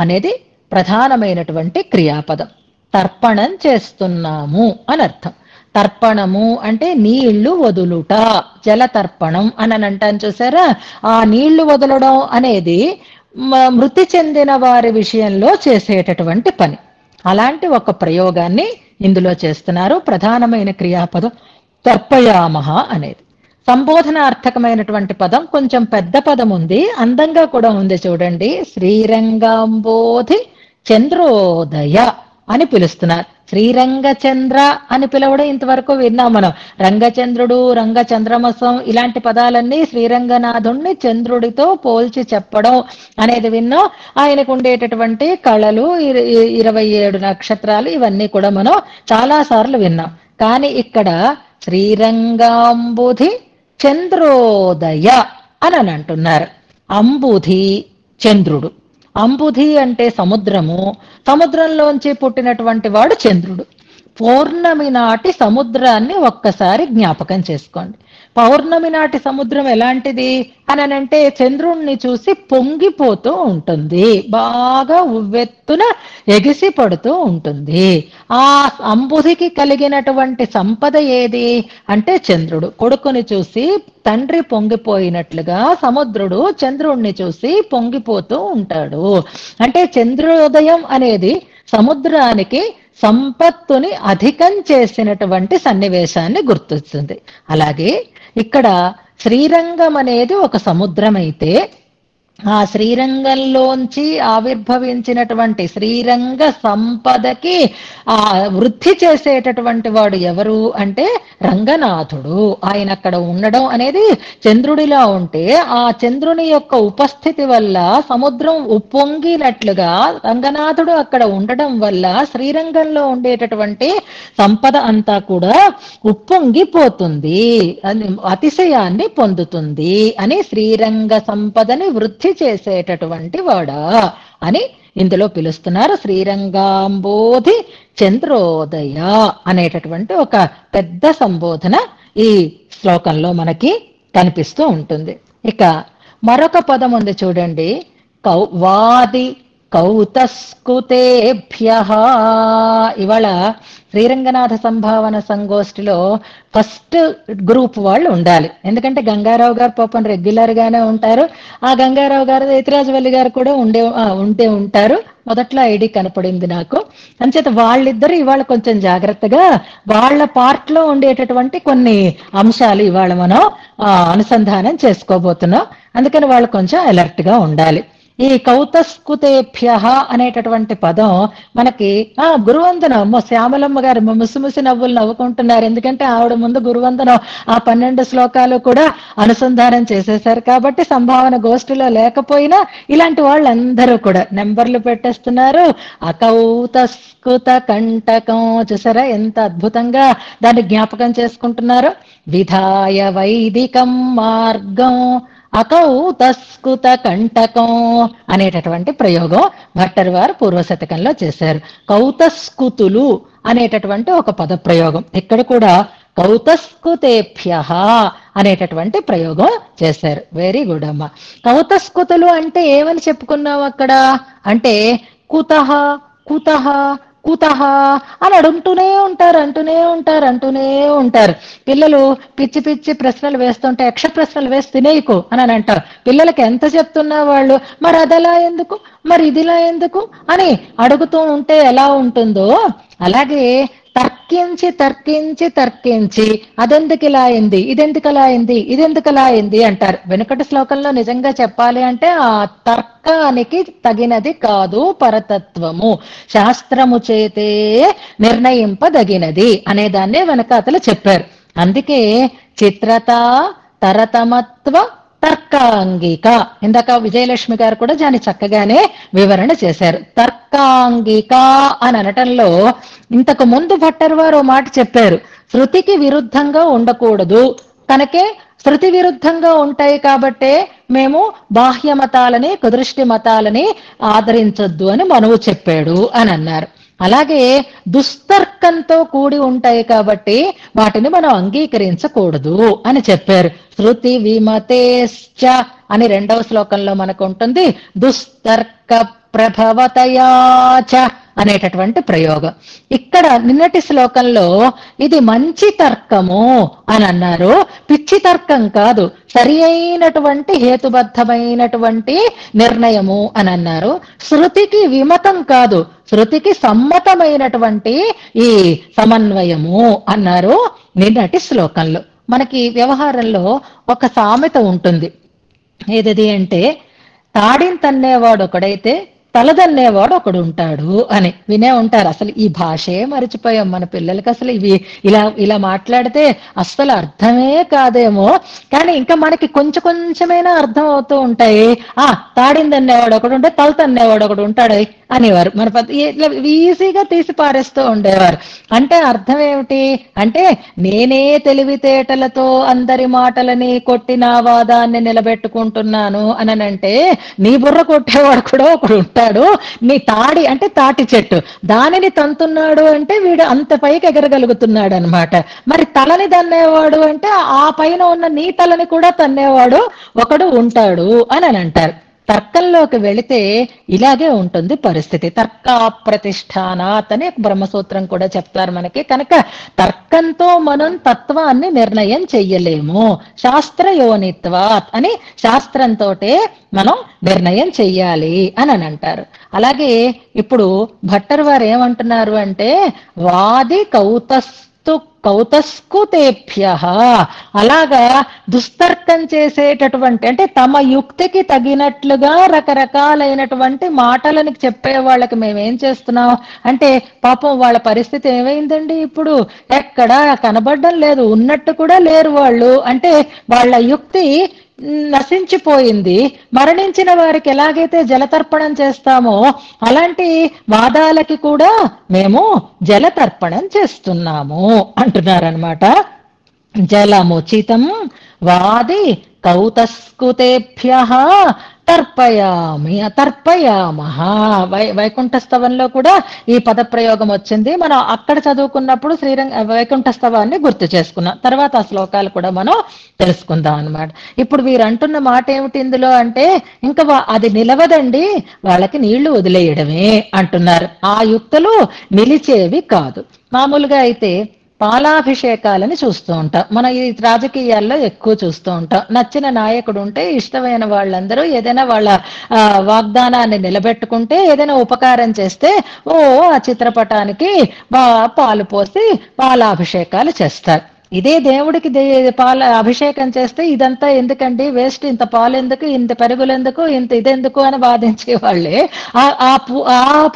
అనేది ప్రధానమైనటువంటి క్రియాపదం. తర్పణం చేస్తున్నాము అని అర్థం. తర్పణము అంటే నీళ్లు వదులుట, జలతర్పణం అని అంటాను చూసారా. ఆ నీళ్లు వదలడం అనేది మృతి చెందిన వారి విషయంలో చేసేటటువంటి పని. అలాంటి ఒక ప్రయోగాన్ని ఇందులో చేస్తున్నారు. ప్రధానమైన క్రియాపదం తర్పయామః అనేది. సంబోధనార్థకమైనటువంటి పదం, కొంచెం పెద్ద పదం ఉంది, అందంగా కూడా ఉంది చూడండి. శ్రీరంగాంబోధి చంద్రోదయ అని పిలుస్తున్నారు. శ్రీరంగచంద్ర అని పిలవడం ఇంతవరకు విన్నాం మనం. రంగచంద్రుడు, రంగచంద్రమసం ఇలాంటి పదాలన్నీ శ్రీరంగనాథుణ్ణి చంద్రుడితో పోల్చి చెప్పడం అనేది విన్నాం. ఆయనకు ఉండేటటువంటి కళలు, 27 నక్షత్రాలు, ఇవన్నీ కూడా మనం చాలా సార్లు విన్నాం. కానీ ఇక్కడ శ్రీరంగాంబుధి చంద్రోదయ అని అంటున్నారు. అంబుధి చంద్రుడు. అంబుధి అంటే సముద్రము, సముద్రంలోంచి పుట్టినటువంటి వాడు చంద్రుడు. పౌర్ణమి నాటి సముద్రాన్ని ఒక్కసారి జ్ఞాపకం చేసుకోండి. పౌర్ణమి నాటి సముద్రం ఎలాంటిది అని అంటే చంద్రుణ్ణి చూసి పొంగిపోతూ ఉంటుంది, బాగా ఉవ్వెత్తున ఎగిసి పడుతూ ఉంటుంది. ఆ అంబుధికి కలిగినటువంటి సంపద ఏది అంటే చంద్రుడు. కొడుకుని చూసి తండ్రి పొంగిపోయినట్లుగా సముద్రుడు చంద్రుణ్ణి చూసి పొంగిపోతూ ఉంటాడు. అంటే చంద్రోదయం అనేది సముద్రానికి సంపత్తుని అధికం చేసినటువంటి సన్నివేశాన్ని గుర్తొస్తుంది. అలాగే ఇక్కడ శ్రీరంగం అనేది ఒక సముద్రం అయితే, ఆ శ్రీరంగంలోంచి ఆవిర్భవించినటువంటి శ్రీరంగ సంపదకి ఆ వృద్ధి చేసేటటువంటి వాడు ఎవరు అంటే రంగనాథుడు. ఆయన అక్కడ ఉండడం అనేది చంద్రుడిలా ఉంటే, ఆ చంద్రుని యొక్క ఉపస్థితి వల్ల సముద్రం ఉప్పొంగినట్లుగా రంగనాథుడు అక్కడ ఉండడం వల్ల శ్రీరంగంలో ఉండేటటువంటి సంపద అంతా కూడా ఉప్పొంగిపోతుంది, అతిశయాన్ని పొందుతుంది అని శ్రీరంగ సంపదని వృద్ధి చేసేటటువంటి వాడా అని ఇందులో పిలుస్తున్నారు. శ్రీరంగాంబోధి చంద్రోదయ అనేటటువంటి ఒక పెద్ద సంబోధన ఈ శ్లోకంలో మనకి కనిపిస్తూ ఉంటుంది. ఇక మరొక పదం ఉంది చూడండి, వాది కౌతస్కుతేభ్యః. ఇవాళ శ్రీరంగనాథ సంభావన సంగోష్ఠిలో ఫస్ట్ గ్రూప్ వాళ్ళు ఉండాలి. ఎందుకంటే గంగారావు గారు పాపం రెగ్యులర్ గానే ఉంటారు. ఆ గంగారావు గారు, ఎతిరాజవల్లి గారు కూడా ఉంటే ఉంటారు. మొదట్లో ఐడి కనపడింది నాకు. అంచేత వాళ్ళిద్దరు ఇవాళ కొంచెం జాగ్రత్తగా వాళ్ళ పార్ట్ లో ఉండేటటువంటి కొన్ని అంశాలు ఇవాళ మనం అనుసంధానం చేసుకోబోతున్నాం. అందుకని వాళ్ళు కొంచెం అలర్ట్ గా ఉండాలి. ఈ కౌతస్కుతేభ్య అనేటటువంటి పదం మనకి గురువందనం, శ్యామలమ్మ గారు ముసిముసి నవ్వులు నవ్వుకుంటున్నారు. ఎందుకంటే ఆవిడ ముందు గురువందనం ఆ 12 శ్లోకాలు కూడా అనుసంధానం చేసేశారు కాబట్టి సంభావన గోష్ఠిలో లేకపోయినా ఇలాంటి వాళ్ళందరూ కూడా నెంబర్లు పెట్టేస్తున్నారు. అకౌతస్కుత కంటకం చూసారా ఎంత అద్భుతంగా దాన్ని జ్ఞాపకం చేసుకుంటున్నారు. విధాయ వైదికం మార్గం అకౌతస్కుత కంటకం అనేటటువంటి ప్రయోగం భట్టర్ వారు పూర్వశతకంలో చేశారు. కౌతస్కుతులు అనేటటువంటి ఒక పద ప్రయోగం ఇక్కడ కూడా కౌతస్కుతేభ్య అనేటటువంటి ప్రయోగం చేశారు. వెరీ గుడ్ అమ్మ. కౌతస్కుతులు అంటే ఏమని చెప్పుకున్నాం అక్కడ అంటే కుతః కుతః కుతః అని అంటూనే ఉంటారు. పిల్లలు పిచ్చి పిచ్చి ప్రశ్నలు వేస్తుంటే యక్ష ప్రశ్నలు వేసి తినేయకు అని అంటారు. పిల్లలకి ఎంత చెప్తున్నా వాళ్ళు మరి అదలా ఎందుకు, మరి ఇదిలా ఎందుకు అని అడుగుతూ ఉంటే ఎలా ఉంటుందో అలాగే తర్కించి తర్కించి తర్కించి అదెందుకు ఇలా అయింది, ఇదెందుకు అలా అయింది అంటారు. వెనుకటి శ్లోకంలో నిజంగా చెప్పాలి అంటే ఆ తర్కానికి తగినది కాదు పరతత్వము, శాస్త్రము చేతే నిర్ణయింపదగినది అనేదాన్నే వెనకాతలు చెప్పారు. అందుకే చిత్రత తరతమత్వ తర్కాంగిక ఇందాక విజయలక్ష్మి గారు కూడా దాన్ని చక్కగానే వివరణ చేశారు. తర్కాంగిక అని అనటంలో ఇంతకు ముందు భట్టర్ వారు మాట చెప్పారు, శృతికి విరుద్ధంగా ఉండకూడదు, కనుకే శృతి విరుద్ధంగా ఉంటాయి కాబట్టే మేము బాహ్య మతాలని కుదృష్టి మతాలని ఆదరించొద్దు అని మనవు చెప్పాడు అని అన్నారు. అలాగే దుస్తర్కంతో కూడి ఉంటాయి కాబట్టి వాటిని మనం అంగీకరించకూడదు అని చెప్పారు. శృతి విమతేశ్చ అని 2వ శ్లోకంలో మనకు ఉంటుంది. దుస్తర్క ప్రభవతయాచ అనేటటువంటి ప్రయోగం. ఇక్కడ నిన్నటి శ్లోకంలో ఇది మంచి తర్కము అని అన్నారు, పిచ్చి తర్కం కాదు, సరి అయినటువంటి హేతుబద్ధమైనటువంటి నిర్ణయము అని అన్నారు. శృతికి విమతం కాదు, శృతికి సమ్మతమైనటువంటి ఈ సమన్వయము అన్నారు నిన్నటి శ్లోకంలో. మనకి వ్యవహారంలో ఒక సామెత ఉంటుంది, ఏదది అంటే తాడిని తన్నేవాడు ఒకడైతే తలదన్నేవాడు ఒకడు ఉంటాడు అని వినే ఉంటారు. అసలు ఈ భాషే మరిచిపోయాం మన పిల్లలకి. అసలు ఇవి ఇలా మాట్లాడితే అస్సలు అర్థమే కాదేమో, కానీ ఇంకా మనకి కొంచెమైనా అర్థం అవుతూ ఉంటాయి. తాడిని తన్నేవాడు ఒకడు ఉంటే తల తన్నేవాడు ఒకడు ఉంటాడు అనేవారు. మన ఇట్లా ఈజీగా తీసి పారేస్తూ ఉండేవారు. అంటే అర్థం ఏమిటి అంటే నేనే తెలివితేటలతో అందరి మాటలని కొట్టి నా వాదాన్ని నిలబెట్టుకుంటున్నాను అని అంటే నీ బుర్ర కొట్టేవాడు కూడా ఒకడు ఉంటాడు. నీ తాడి అంటే తాటి చెట్టు, దానిని తంతున్నాడు అంటే వీడు అంత పైకి ఎగరగలుగుతున్నాడు అనమాట. మరి తలని తన్నేవాడు అంటే ఆ పైన ఉన్న నీ తలని కూడా తన్నేవాడు ఒకడు ఉంటాడు అని అంటారు. తర్కంలోకి వెళితే ఇలాగే ఉంటుంది పరిస్థితి. తర్కా ప్రతిష్టానాత్ అని బ్రహ్మసూత్రం కూడా చెప్తారు మనకి. కనుక తర్కంతో మనం తత్వాన్ని నిర్ణయం చెయ్యలేము, శాస్త్రయోనిత్వాత్ అని శాస్త్రంతో మనం నిర్ణయం చెయ్యాలి అని అంటారు. అలాగే ఇప్పుడు భట్టర్ వారు ఏమంటున్నారు అంటే వాది కౌతస్కుతేభ్య అలాగా దుస్తర్కం చేసేటటువంటి అంటే తమ యుక్తికి తగినట్లుగా రకరకాలైనటువంటి మాటలని చెప్పే వాళ్ళకి మేమేం చేస్తున్నాం అంటే పాపం వాళ్ళ పరిస్థితి ఏమైందండి, ఇప్పుడు ఎక్కడా కనబడడం లేదు, ఉన్నట్టు కూడా లేరు వాళ్ళు. అంటే వాళ్ళ యుక్తి నశించిపోయింది. మరణించిన వారికి ఎలాగైతే జలతర్పణం చేస్తామో అలాంటి వాదాలకి కూడా మేము జలతర్పణం చేస్తున్నాము అంటున్నారనమాట. జలముచితం వాది కౌతస్కుతేభ్య తర్పయామః. వైకుంఠస్తవంలో కూడా ఈ పదప్రయోగం వచ్చింది. మనం అక్కడ చదువుకున్నప్పుడు వైకుంఠస్తవాన్ని గుర్తు చేసుకున్నాం. తర్వాత ఆ శ్లోకాలు కూడా మనం తెలుసుకుందాం అన్నమాట. ఇప్పుడు వీరు అంటున్న మాట ఏమిటి ఇందులో అంటే ఇంకా అది నిలవదండి, వాళ్ళకి నీళ్లు వదిలేయడమే అంటున్నారు. ఆ యుక్తులు నిలిచేవి కాదు. మామూలుగా అయితే పాలాభిషేకాలని చూస్తూ ఉంటాం మనం, ఈ రాజకీయాల్లో ఎక్కువ చూస్తూ ఉంటాం. నచ్చిన నాయకుడు ఉంటే ఇష్టమైన వాళ్ళందరూ ఏదైనా వాళ్ళ వాగ్దానాన్ని నిలబెట్టుకుంటే ఏదైనా ఉపకారం చేస్తే ఆ చిత్రపటానికి పాలు పోసి పాలాభిషేకాలు చేస్తారు. ఇదే దేవుడికి పాల అభిషేకం చేస్తే ఇదంతా ఎందుకండి, వేస్ట్, ఇంత పాలు ఎందుకు, ఇంత పెరుగులు ఎందుకు, ఇంత ఇదెందుకు అని వాదించే వాళ్ళే ఆ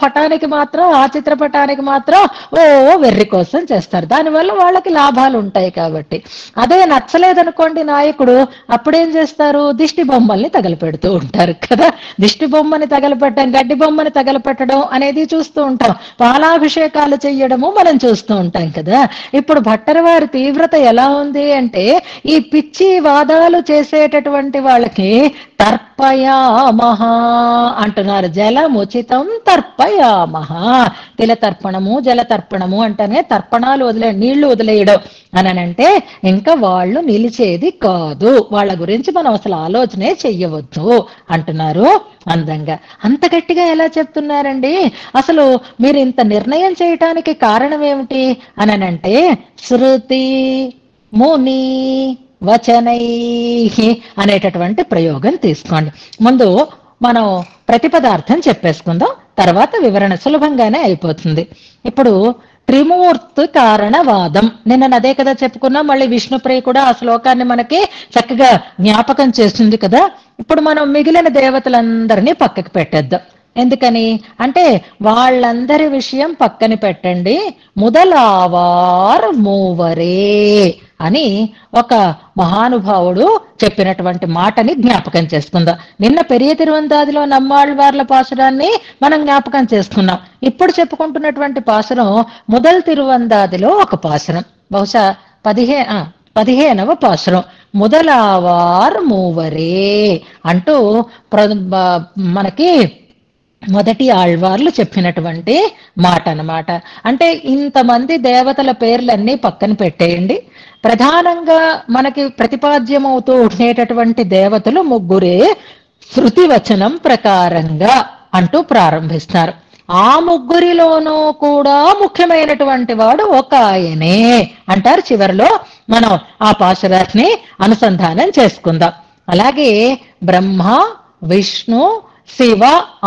పటానికి మాత్రం, ఆ చిత్రపటానికి మాత్రం వెర్రి కోసం చేస్తారు. దానివల్ల వాళ్ళకి లాభాలు ఉంటాయి కాబట్టి. అదే నచ్చలేదనుకోండి నాయకుడు, అప్పుడేం చేస్తారు, దిష్టి బొమ్మల్ని తగలపెడుతూ ఉంటారు కదా. దిష్టి బొమ్మని తగలపెట్టడం, గడ్డి బొమ్మని తగలపెట్టడం అనేది చూస్తూ ఉంటాం. పాలాభిషేకాలు చెయ్యడము మనం చూస్తూ ఉంటాం కదా. ఇప్పుడు భట్టరవారి తీవ్రత ఎలా ఉంది అంటే, ఈ పిచ్చి వాదాలు చేసేటటువంటి వాళ్ళకి తర్పయామహ అంటున్నారు. జలముచితం తర్పయామహ. తిల తర్పణము, జల తర్పణము అంటేనే తర్పణాలు నీళ్లు వదిలేయడం అనంటే ఇంకా వాళ్ళు నిలిచేది కాదు, వాళ్ళ గురించి మనం అసలు ఆలోచనే చెయ్యవద్దు అంటున్నారు అందంగా. అంత గట్టిగా ఎలా చెప్తున్నారండి? అసలు మీరు ఇంత నిర్ణయం చేయటానికి కారణం ఏమిటి అనంటే, శృతి ముని వచనై అనేటటువంటి ప్రయోగం తీసుకోండి. ముందు మనం ప్రతిపదార్థం చెప్పేసుకుందాం, తర్వాత వివరణ సులభంగానే అయిపోతుంది. ఇప్పుడు త్రిమూర్తి కారణవాదం నిన్న అదే కదా చెప్పుకున్నాం. మళ్ళీ విష్ణుప్రియ కూడా ఆ శ్లోకాన్ని మనకి చక్కగా జ్ఞాపకం చేస్తుంది కదా. ఇప్పుడు మనం మిగిలిన దేవతలందరినీ పక్కకి పెట్టేద్దాం. ఎందుకని అంటే, వాళ్ళందరి విషయం పక్కన పెట్టండి, మొదలవార్ మూవరే అని ఒక మహానుభావుడు చెప్పినటువంటి మాటని జ్ఞాపకం చేసుకుందాం. నిన్న పెరియ తిరువందాదిలో నమ్మాళ్వార్ల పాసురాన్ని మనం జ్ఞాపకం చేసుకున్నాం. ఇప్పుడు చెప్పుకుంటున్నటువంటి పాసురం మొదల్ తిరువందాదిలో ఒక పాసురం, బహుశా 15వ పాసురం. మొదలవార్ మూవరే అంటూ మనకి మొదటి ఆళ్వార్లు చెప్పినటువంటి మాట అన్నమాట. అంటే ఇంతమంది దేవతల పేర్లన్నీ పక్కన పెట్టేయండి, ప్రధానంగా మనకి ప్రతిపాద్యమవుతూ ఉండేటటువంటి దేవతలు ముగ్గురే శృతి వచనం ప్రకారంగా అంటూ ప్రారంభిస్తారు. ఆ ముగ్గురిలోనూ కూడా ముఖ్యమైనటువంటి వాడు ఒక ఆయనే అంటారు. చివరిలో మనం ఆ పాశురాన్ని అనుసంధానం చేసుకుందాం. అలాగే బ్రహ్మ, విష్ణు, శివ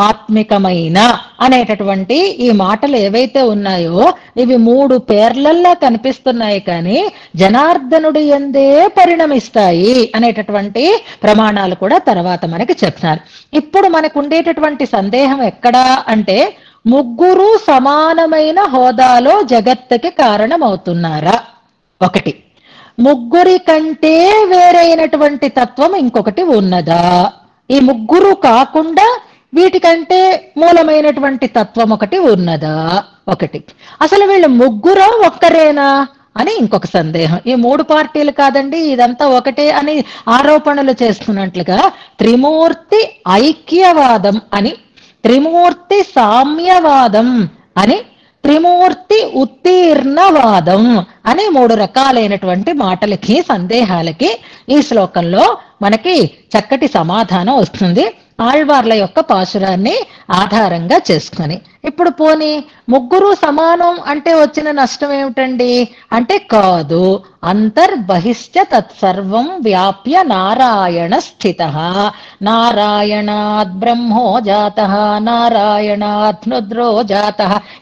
ఆత్మికమైన అనేటటువంటి ఈ మాటలు ఏవైతే ఉన్నాయో ఇవి 3 పేర్లల్లా కనిపిస్తున్నాయి, కానీ జనార్దనుడి యందే పరిణమిస్తాయి అనేటటువంటి ప్రమాణాలు కూడా తర్వాత మనకి చెప్తున్నారు. ఇప్పుడు మనకు ఉండేటటువంటి సందేహం ఎక్కడా అంటే, ముగ్గురు సమానమైన హోదాలో జగత్తుకి కారణమవుతున్నారా? ఒకటి. ముగ్గురి కంటే వేరైనటువంటి తత్వం ఇంకొకటి ఉన్నదా? ఈ ముగ్గురు కాకుండా వీటికంటే మూలమైనటువంటి తత్వం ఒకటి ఉన్నదా? ఒకటి. అసలు వీళ్ళు ముగ్గురు ఒక్కరేనా అని ఇంకొక సందేహం. ఈ 3 పార్టీలు కాదండి, ఇదంతా ఒకటే అని ఆరోపణలు చేస్తున్నట్లుగా త్రిమూర్తి ఐక్యవాదం అని, త్రిమూర్తి సామ్యవాదం అని, త్రిమూర్తి ఉత్తీర్ణవాదం అని 3 రకాలైనటువంటి మాటలకి, సందేహాలకి ఈ శ్లోకంలో మనకి చక్కటి సమాధానం వస్తుంది ఆళ్వార్ల యొక్క పాశురాన్ని ఆధారంగా చేసుకొని. ఇప్పుడు పోనీ ముగ్గురు సమానం అంటే వచ్చిన నష్టం ఏమిటండి అంటే, కాదు, అంతర్బహిశ్చ తత్సర్వం వ్యాప్య నారాయణ స్థిత, నారాయణాత్ బ్రహ్మో జాత, నారాయణాత్ నుద్రో జాత,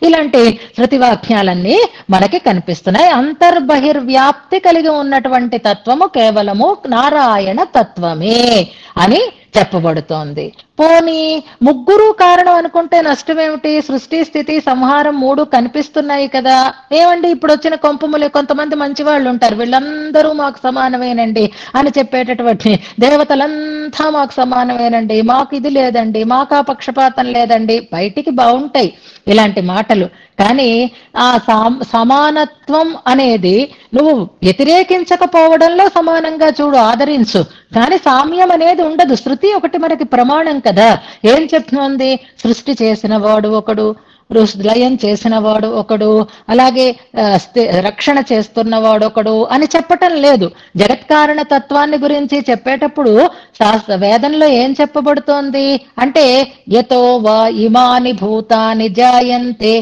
ఇలాంటి శృతివాక్యాలన్నీ మనకి కనిపిస్తున్నాయి. అంతర్బహిర్వ్యాప్తి కలిగి ఉన్నటువంటి తత్వము కేవలము నారాయణ తత్వమే అని చెప్పబడుతోంది. పోనీ ముగ్గురు కారణం అనుకుంటే నష్టమేమిటి? సృష్టి, స్థితి, సంహారం 3 కనిపిస్తున్నాయి కదా. ఏమండి ఇప్పుడు వచ్చిన కొంపములే, కొంతమంది మంచి వాళ్ళు ఉంటారు, వీళ్ళందరూ మాకు సమానమేనండి అని చెప్పేటటువంటి, దేవతలంతా మాకు సమానమేనండి, మాకు ఇది లేదండి, మాకు ఆ పక్షపాతం లేదండి, బయటికి బాగుంటాయి ఇలాంటి మాటలు. కానీ ఆ సమానత్వం అనేది నువ్వు వ్యతిరేకించకపోవడంలో సమానంగా చూడు, ఆదరించు, కానీ సామ్యం అనేది ఉండదు. శృతి ఒకటి మనకి ప్రమాణం కదా. ఏం చెప్తుంది? సృష్టి చేసిన వాడు ఒకడు, లయం చేసిన వాడు ఒకడు, అలాగే రక్షణ చేస్తున్నవాడు ఒకడు అని చెప్పటం లేదు. జగత్కారణ తత్వాన్ని గురించి చెప్పేటప్పుడు వేదంలో ఏం చెప్పబడుతోంది అంటే, యతో వా ఇమాని భూతాని జాయంతే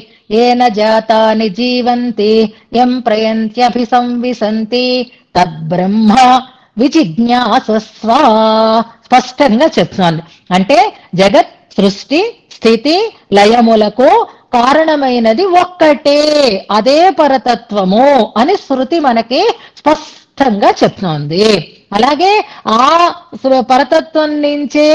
ఏన జాతాని జీవంతి యం ప్రయంత్యభిసంవిశంతి తద్బ్రహ్మ విజిజ్ఞాసస్వ. స్పష్టంగా చెప్తున్నాను. అంటే జగత్ సృష్టి స్థితి లయములకు కారణమైనది ఒక్కటే, అదే పరతత్వము అని శృతి మనకి స్పష్టంగా చెప్తోంది. అలాగే ఆ పరతత్వం నుంచే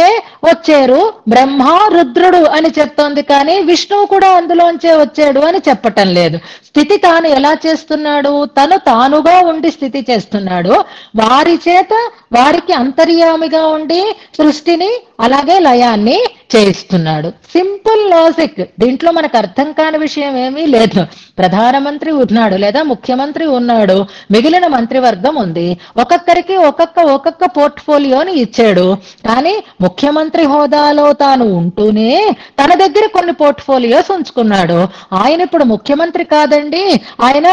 వచ్చారు బ్రహ్మ రుద్రుడు అని చెప్తోంది, కానీ విష్ణువు కూడా అందులోంచే వచ్చాడు అని చెప్పటం లేదు. స్థితి తాను ఎలా చేస్తున్నాడు? తను తానుగా ఉండి స్థితి చేస్తున్నాడు. వారి చేత వారికి అంతర్యామిగా ఉండి సృష్టిని అలాగే లయాన్ని చేయిస్తున్నాడు. Simple logic. దీంట్లో మనకు అర్థం కాని విషయం ఏమీ లేదు. ప్రధానమంత్రి ఉన్నాడు లేదా ముఖ్యమంత్రి ఉన్నాడు, మిగిలిన మంత్రివర్గం ఉంది. ఒక్కొక్కరికి ఒక్కొక్క పోర్ట్ఫోలియోని ఇచ్చాడు. కానీ ముఖ్యమంత్రి హోదాలో తాను ఉంటూనే తన దగ్గర కొన్ని పోర్ట్ఫోలియోస్ ఉంచుకున్నాడు. ఆయన ఇప్పుడు ముఖ్యమంత్రి కాదండి, ఆయన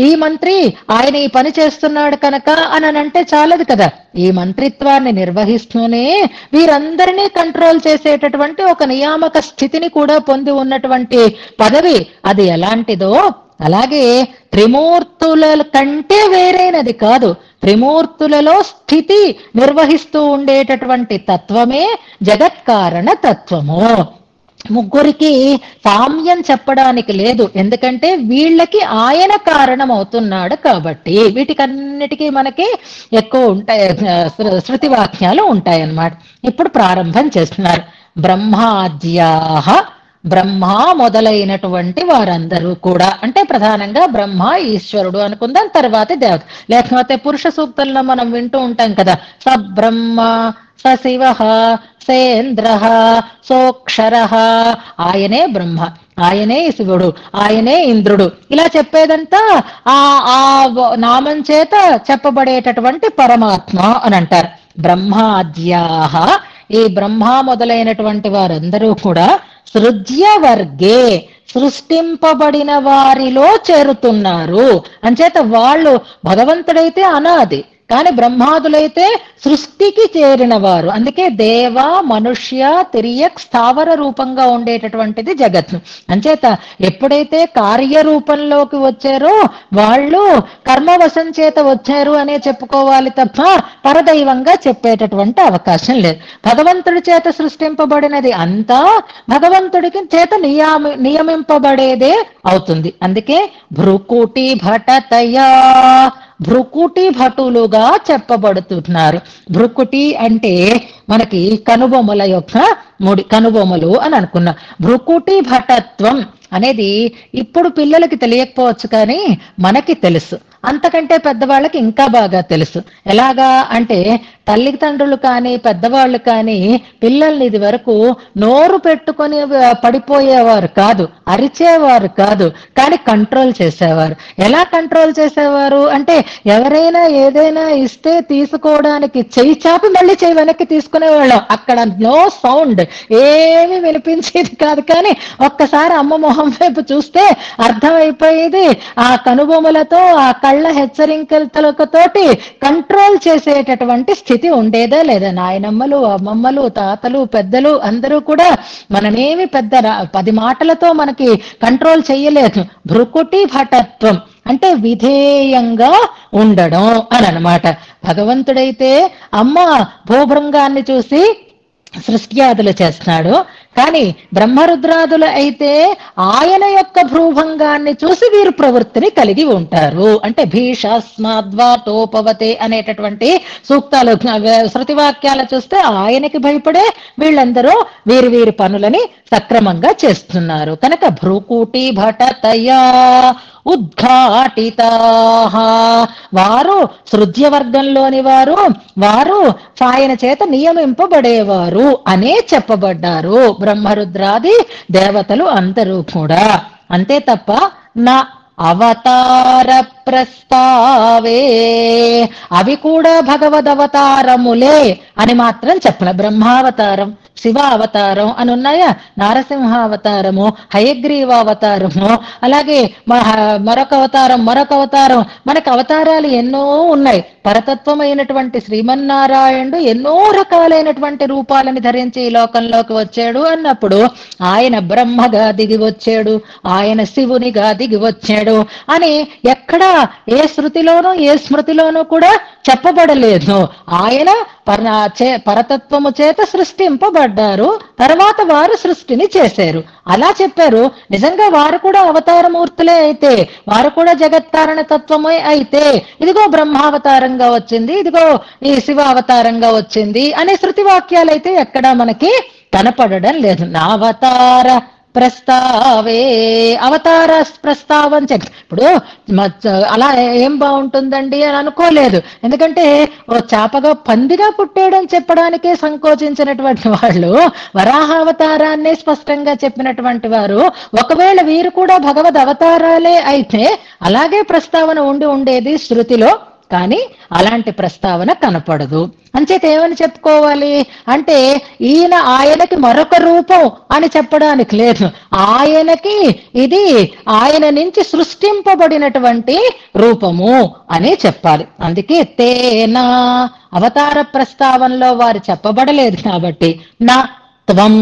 ఈ మంత్రి, ఆయన ఈ పని చేస్తున్నాడు కనుక అని అంటే చాలదు కదా. ఈ మంత్రిత్వాన్ని నిర్వహిస్తూనే వీరందరినీ కంట్రోల్ చేసేటటువంటి ఒక నియామక స్థితిని కూడా పొంది ఉన్నటువంటి పదవి అది ఎలాంటిదో, అలాగే త్రిమూర్తుల కంటే వేరైనది కాదు. త్రిమూర్తులలో స్థితి నిర్వహిస్తూ ఉండేటటువంటి తత్వమే జగత్కారణ తత్వము. ముగ్గురికి సామ్యం చెప్పడానికి లేదు, ఎందుకంటే వీళ్ళకి ఆయన కారణం అవుతున్నాడు కాబట్టి. వీటికన్నిటికీ మనకి ఎక్కువ ఉంటాయి, శృతి వాక్యాలు ఉంటాయన్నమాట. ఇప్పుడు ప్రారంభం చేస్తున్నారు. బ్రహ్మాద్యాహ, బ్రహ్మ మొదలైనటువంటి వారందరూ కూడా, అంటే ప్రధానంగా బ్రహ్మ ఈశ్వరుడు అనుకుందాం, తర్వాత దేవత. లేకపోతే పురుష సూక్తుల్లో మనం వింటూ ఉంటాం కదా, సబ్రహ్మ సశివ సేంద్ర సోక్షర, ఆయనే బ్రహ్మ, ఆయనే శివుడు, ఆయనే ఇంద్రుడు, ఇలా చెప్పేదంతా ఆ నామం చేత చెప్పబడేటటువంటి పరమాత్మ అని అంటారు. బ్రహ్మాద్యాహ, ఈ బ్రహ్మ మొదలైనటువంటి వారందరూ కూడా సృజ్య వర్గే, సృష్టింపబడిన వారిలో చేరుతున్నారు. అంచేత వాళ్ళు, భగవంతుడైతే అనాది, కానీ బ్రహ్మాదులైతే సృష్టికి చేరిన వారు. అందుకే దేవ మనుష్య తిరియక్ స్థావర రూపంగా ఉండేటటువంటిది జగత్తు. అంచేత ఎప్పుడైతే కార్యరూపంలోకి వచ్చారో వాళ్ళు కర్మవశం చేత వచ్చారు అనే చెప్పుకోవాలి తప్ప పరదైవంగా చెప్పేటటువంటి అవకాశం లేదు. భగవంతుడి చేత సృష్టింపబడినది అంతా భగవంతుడికి చేత నియమింపబడేదే అవుతుంది. అందుకే భృకుటి భటతయా, భృకుటి భటులుగా చెప్పబడుతున్నారు. భృకుటి అంటే మనకి కనుబొమ్మల యొక్క కనుబొమ్మలు అని అనుకున్నాం. భృకుటి భటత్వం అనేది ఇప్పుడు పిల్లలకి తెలియకపోవచ్చు, కానీ మనకి తెలుసు. అంతకంటే పెద్దవాళ్ళకి ఇంకా బాగా తెలుసు. ఎలాగా అంటే తల్లిదండ్రులు కానీ పెద్దవాళ్ళు కానీ పిల్లల్ని ఇది వరకు నోరు పెట్టుకొని పడిపోయేవారు కాదు, అరిచేవారు కాదు, కానీ కంట్రోల్ చేసేవారు. ఎలా కంట్రోల్ చేసేవారు అంటే ఎవరైనా ఏదైనా ఇస్తే తీసుకోవడానికి చెయ్యి చాపి మళ్ళీ చెయ్యి వెనక్కి తీసుకునేవాళ్ళం. అక్కడ నో సౌండ్, ఏమీ వినిపించేది కాదు. కానీ ఒక్కసారి అమ్మ మొహం వైపు చూస్తే అర్థమైపోయేది. ఆ కనుబొమ్మలతో, ఆ కళ్ళ హెచ్చరికలతోటి కంట్రోల్ చేసేటటువంటి స్థితి ఉండేదా లేదా? నాయనమ్మలు, అమ్మమ్మలు, తాతలు, పెద్దలు అందరూ కూడా మననేమి పెద్ద 10 మాటలతో మనకి కంట్రోల్ చెయ్యలేదు. భృకుటి భటత్వం అంటే విధేయంగా ఉండడం అని అన్నమాట. భగవంతుడైతే అమ్మ భూభృంగాన్ని చూసి సృష్ట్యాదులు చేస్తున్నాడు, కానీ బ్రహ్మరుద్రాదులు అయితే ఆయన యొక్క భ్రూభంగాన్ని చూసి వీరు ప్రవృత్తిని కలిగి ఉంటారు. అంటే భీషాస్మాద్వాటోపవతే అనేటటువంటి సూక్తాలు, శృతివాక్యాలు చూస్తే ఆయనకి భయపడే వీళ్ళందరూ వీరి పనులని సక్రమంగా చేస్తున్నారు. కనుక భ్రూకూటి భటతయా ఉద్ఘాటితా, వారు సృజ్య వర్గంలోని వారు, వారు ఆయన చేత నియమింపబడేవారు అనే చెప్పబడ్డారు బ్రహ్మరుద్రాది దేవతలు అందరూ కూడా. అంతే తప్ప నా అవతార ప్రస్తావే, అవి కూడా భగవదవతారములే అని మాత్రం చెప్పలే. బ్రహ్మావతారం, శివ అవతారం అని ఉన్నాయా, నారసింహావతారము, హయగ్రీవావతారము, అలాగే మరొక అవతారం. మనకు అవతారాలు ఎన్నో ఉన్నాయి. పరతత్వమైనటువంటి శ్రీమన్నారాయణుడు ఎన్నో రకాలైనటువంటి రూపాలని ధరించి ఈ లోకంలోకి వచ్చాడు అన్నప్పుడు ఆయన బ్రహ్మగా దిగి వచ్చాడు, ఆయన శివునిగా దిగి వచ్చాడు అని ఎక్కడా ఏ శృతిలోనూ ఏ స్మృతిలోనూ కూడా చెప్పబడలేదు. ఆయన పరతత్వము చేత సృష్టింపబడ్డారు, తర్వాత వారు సృష్టిని చేశారు అలా చెప్పారు. నిజంగా వారు కూడా అవతారమూర్తులే అయితే, వారు కూడా జగత్కారణ తత్వమే అయితే, ఇదిగో బ్రహ్మావతారంగా వచ్చింది, ఇదిగో ఈ శివ అవతారంగా వచ్చింది అనే శృతి వాక్యాలైతే ఎక్కడా మనకి కనపడడం లేదు. నా అవతార ప్రస్తావే, అవతార ప్రస్తావం ఇప్పుడు అలా ఏం బాగుంటుందండి అని అనుకోలేదు. ఎందుకంటే ఓ చాపగా పందిగా పుట్టాడని చెప్పడానికే సంకోచించినటువంటి వాళ్ళు వరాహావతారాన్నే స్పష్టంగా చెప్పినటువంటి వారు, ఒకవేళ వీరు కూడా భగవద్ అవతారాలే అయితే అలాగే ప్రస్తావన ఉండేది శృతిలో, కానీ అలాంటి ప్రస్తావన కనపడదు. అంచేత ఏమని చెప్పుకోవాలి అంటే, ఆయనకి మరొక రూపం అని చెప్పడానికి లేదు, ఆయనకి ఇది ఆయన నుంచి సృష్టింపబడినటువంటి రూపము అని చెప్పాలి. అందుకే తేనా అవతార ప్రస్తావనలో వారు చెప్పబడలేదు కాబట్టి నా త్వం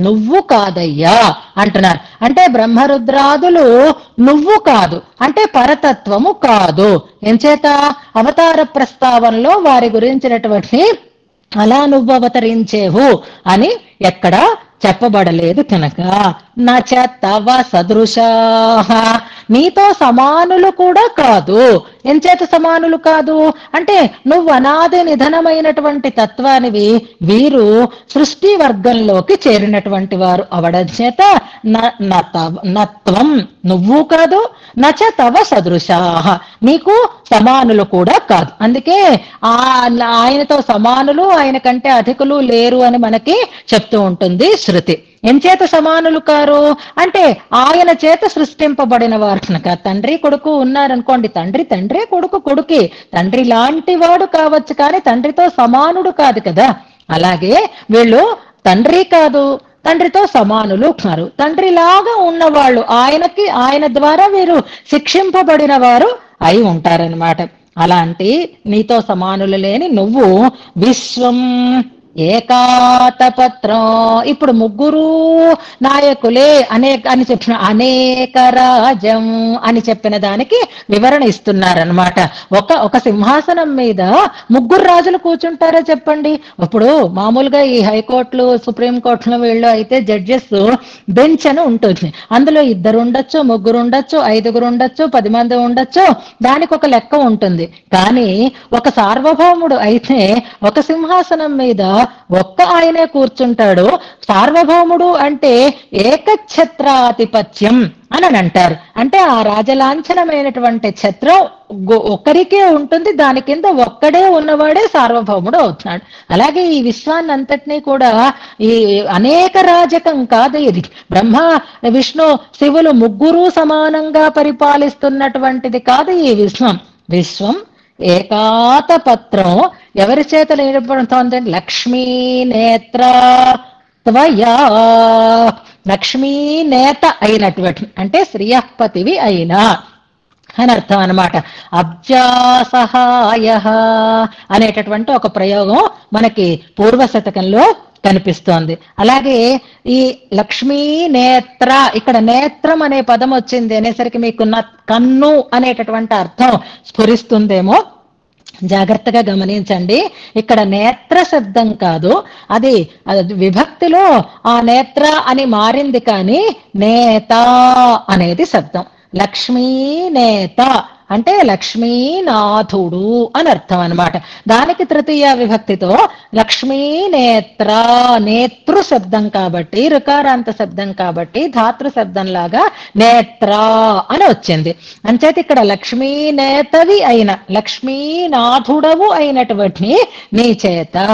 నువ్వు కాదయ్యా అంటున్నారు. అంటే బ్రహ్మరుద్రాదులు నువ్వు కాదు అంటే పరతత్వము కాదు. ఎంచేత అవతార ప్రస్తావనలో వారి గురించినటువంటి అలా నువ్వు అవతరించేవు అని ఎక్కడ చెప్పబడలేదు కనుక నచ తవ సదృశాః, నీతో సమానులు కూడా కాదు. ఎంచేత సమానులు కాదు అంటే, నువ్వు అనాది నిధనమైనటువంటి తత్వానివి, వీరు సృష్టి వర్గంలోకి చేరినటువంటి వారు అవడం చేత నత్వం నువ్వు కాదు, నచ తవ సదృశాః నీకు సమానులు కూడా కాదు. అందుకే ఆయనతో సమానులు, ఆయన కంటే అధికులు లేరు అని మనకి చెప్తూ ఉంటుంది శృతి. ఎంచేత సమానులు కారు అంటే, ఆయన చేత సృష్టింపబడిన వారు కనుక. తండ్రి కొడుకు ఉన్నారనుకోండి, తండ్రే, కొడుకు కొడుకే, తండ్రి లాంటి వాడు కావచ్చు కానీ తండ్రితో సమానుడు కాదు కదా. అలాగే వీళ్ళు తండ్రి కాదు, తండ్రితో సమానులు కారు, తండ్రిలాగా ఉన్నవాళ్ళు, ఆయన ద్వారా వీరు శిక్షింపబడిన వారు అయి ఉంటారనమాట. అలాంటి నీతో సమానులు లేని నువ్వు విశ్వం ఏకాతపత్రం, ఇప్పుడు ముగ్గురు నాయకులే అని చెప్పిన అనేక రాజం అని చెప్పిన దానికి వివరణ ఇస్తున్నారనమాట. ఒక సింహాసనం మీద ముగ్గురు రాజులు కూర్చుంటారా చెప్పండి? ఇప్పుడు మామూలుగా ఈ హైకోర్టులు, సుప్రీంకోర్టులో వీళ్ళు అయితే జడ్జెస్ బెంచ్ అని ఉంటుంది, అందులో 2 ఉండొచ్చు, 3 ఉండొచ్చు, 5 ఉండొచ్చు, 10 మంది ఉండొచ్చు, దానికి ఒక లెక్క ఉంటుంది. కానీ ఒక సార్వభౌముడు అయితే ఒక సింహాసనం మీద ఒక్క ఆయనే కూర్చుంటాడు. సార్వభౌముడు అంటే ఏకఛత్రాధిపత్యం అని అంటారు. అంటే ఆ రాజలాంఛనమైనటువంటి ఛత్రం ఒక్కరికే ఉంటుంది, దాని కింద ఒక్కడే ఉన్నవాడే సార్వభౌముడు అవుతున్నాడు. అలాగే ఈ విశ్వాన్ని అంతటినీ కూడా ఈ అనేక రాజకం కాదు, ఇది బ్రహ్మ విష్ణు శివులు ముగ్గురు సమానంగా పరిపాలిస్తున్నటువంటిది కాదు ఈ విశ్వం ఏకాతపత్రం. ఎవరి చేత నిలబడుతోంది? లక్ష్మీ నేత్ర త్వయా, లక్ష్మీ నేత అయినటువంటి అంటే శ్రీయపతివి అయినా అని అర్థం అనమాట. అబ్జాసహాయ అనేటటువంటి ఒక ప్రయోగం మనకి పూర్వ శతకంలో కనిపిస్తోంది. అలాగే ఈ లక్ష్మీ నేత్ర, ఇక్కడ నేత్రం అనే పదం వచ్చింది అనేసరికి మీకు కన్ను అనేటటువంటి అర్థం స్ఫురిస్తుందేమో, జాగ్రత్తగా గమనించండి. ఇక్కడ నేత్ర శబ్దం కాదు, అది విభక్తిలో ఆ నేత్ర అని మారింది, కానీ నేత అనేది శబ్దం. లక్ష్మీ నేత అంటే లక్ష్మీనాథుడు అని అర్థం అనమాట. దానికి తృతీయ విభక్తితో లక్ష్మీ నేత్ర, నేతృ శబ్దం కాబట్టి, రుకారాంత శబ్దం కాబట్టి ధాతృ శబ్దం లాగా నేత్ర అని వచ్చింది. అంచేత ఇక్కడ లక్ష్మీ నేతవి అయిన, లక్ష్మీనాథుడవు అయినటువంటి నీ చేత.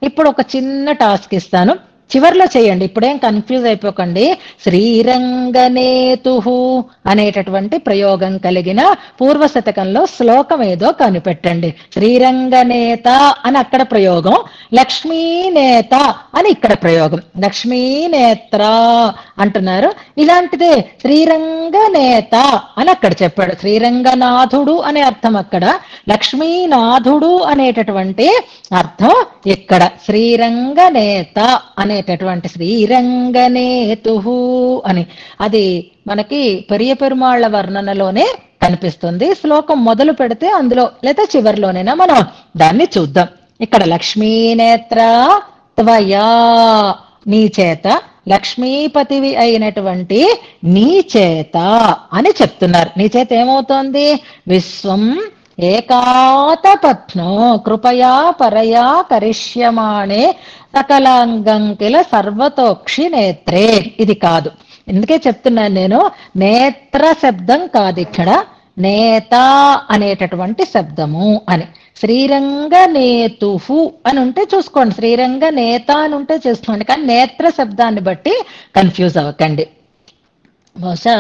ఇప్పుడు ఒక చిన్న టాస్క్ ఇస్తాను, చివర్లో చేయండి, ఇప్పుడేం కన్ఫ్యూజ్ అయిపోకండి. శ్రీరంగనేతు అనేటటువంటి ప్రయోగం కలిగిన పూర్వ శతకంలో శ్లోకం ఏదో కనిపెట్టండి. శ్రీరంగనేత అని అక్కడ ప్రయోగం, లక్ష్మీనేత అని ఇక్కడ ప్రయోగం. లక్ష్మీనేత్ర అంటున్నారు, ఇలాంటిదే శ్రీరంగనేత అని అక్కడ చెప్పాడు. శ్రీరంగనాథుడు అనే అర్థం అక్కడ, లక్ష్మీనాథుడు అనేటటువంటి అర్థం ఇక్కడ. శ్రీరంగనేత అనేటటువంటి శ్రీరంగనేతు అని అది మనకి పెరియ పెరుమాళ్ల వర్ణనలోనే కనిపిస్తుంది. శ్లోకం మొదలు పెడితే అందులో లేదా చివరిలోనైనా మనం దాన్ని చూద్దాం. ఇక్కడ లక్ష్మీనేత్ర త్వయా, నీ చేత, లక్ష్మీపతివి అయినటువంటి నీ చేత అని చెప్తున్నారు. నీ చేత ఏమవుతోంది? విశ్వం ఏకాతపత్నో కృపయా పరయా కరిష్యమాణే సకలాంగం కిల సర్వతోక్షి నేత్రే. ఇది కాదు, ఎందుకే చెప్తున్నాను నేను, నేత్ర శబ్దం కాదు ఇక్కడ, నేత అనేటటువంటి శబ్దము అని. శ్రీరంగ నేతుహు అని ఉంటే చూసుకోండి, శ్రీరంగ నేత అని ఉంటే చూసుకోండి, కానీ నేత్ర శబ్దాన్ని బట్టి కన్ఫ్యూజ్ అవ్వకండి. బహుశా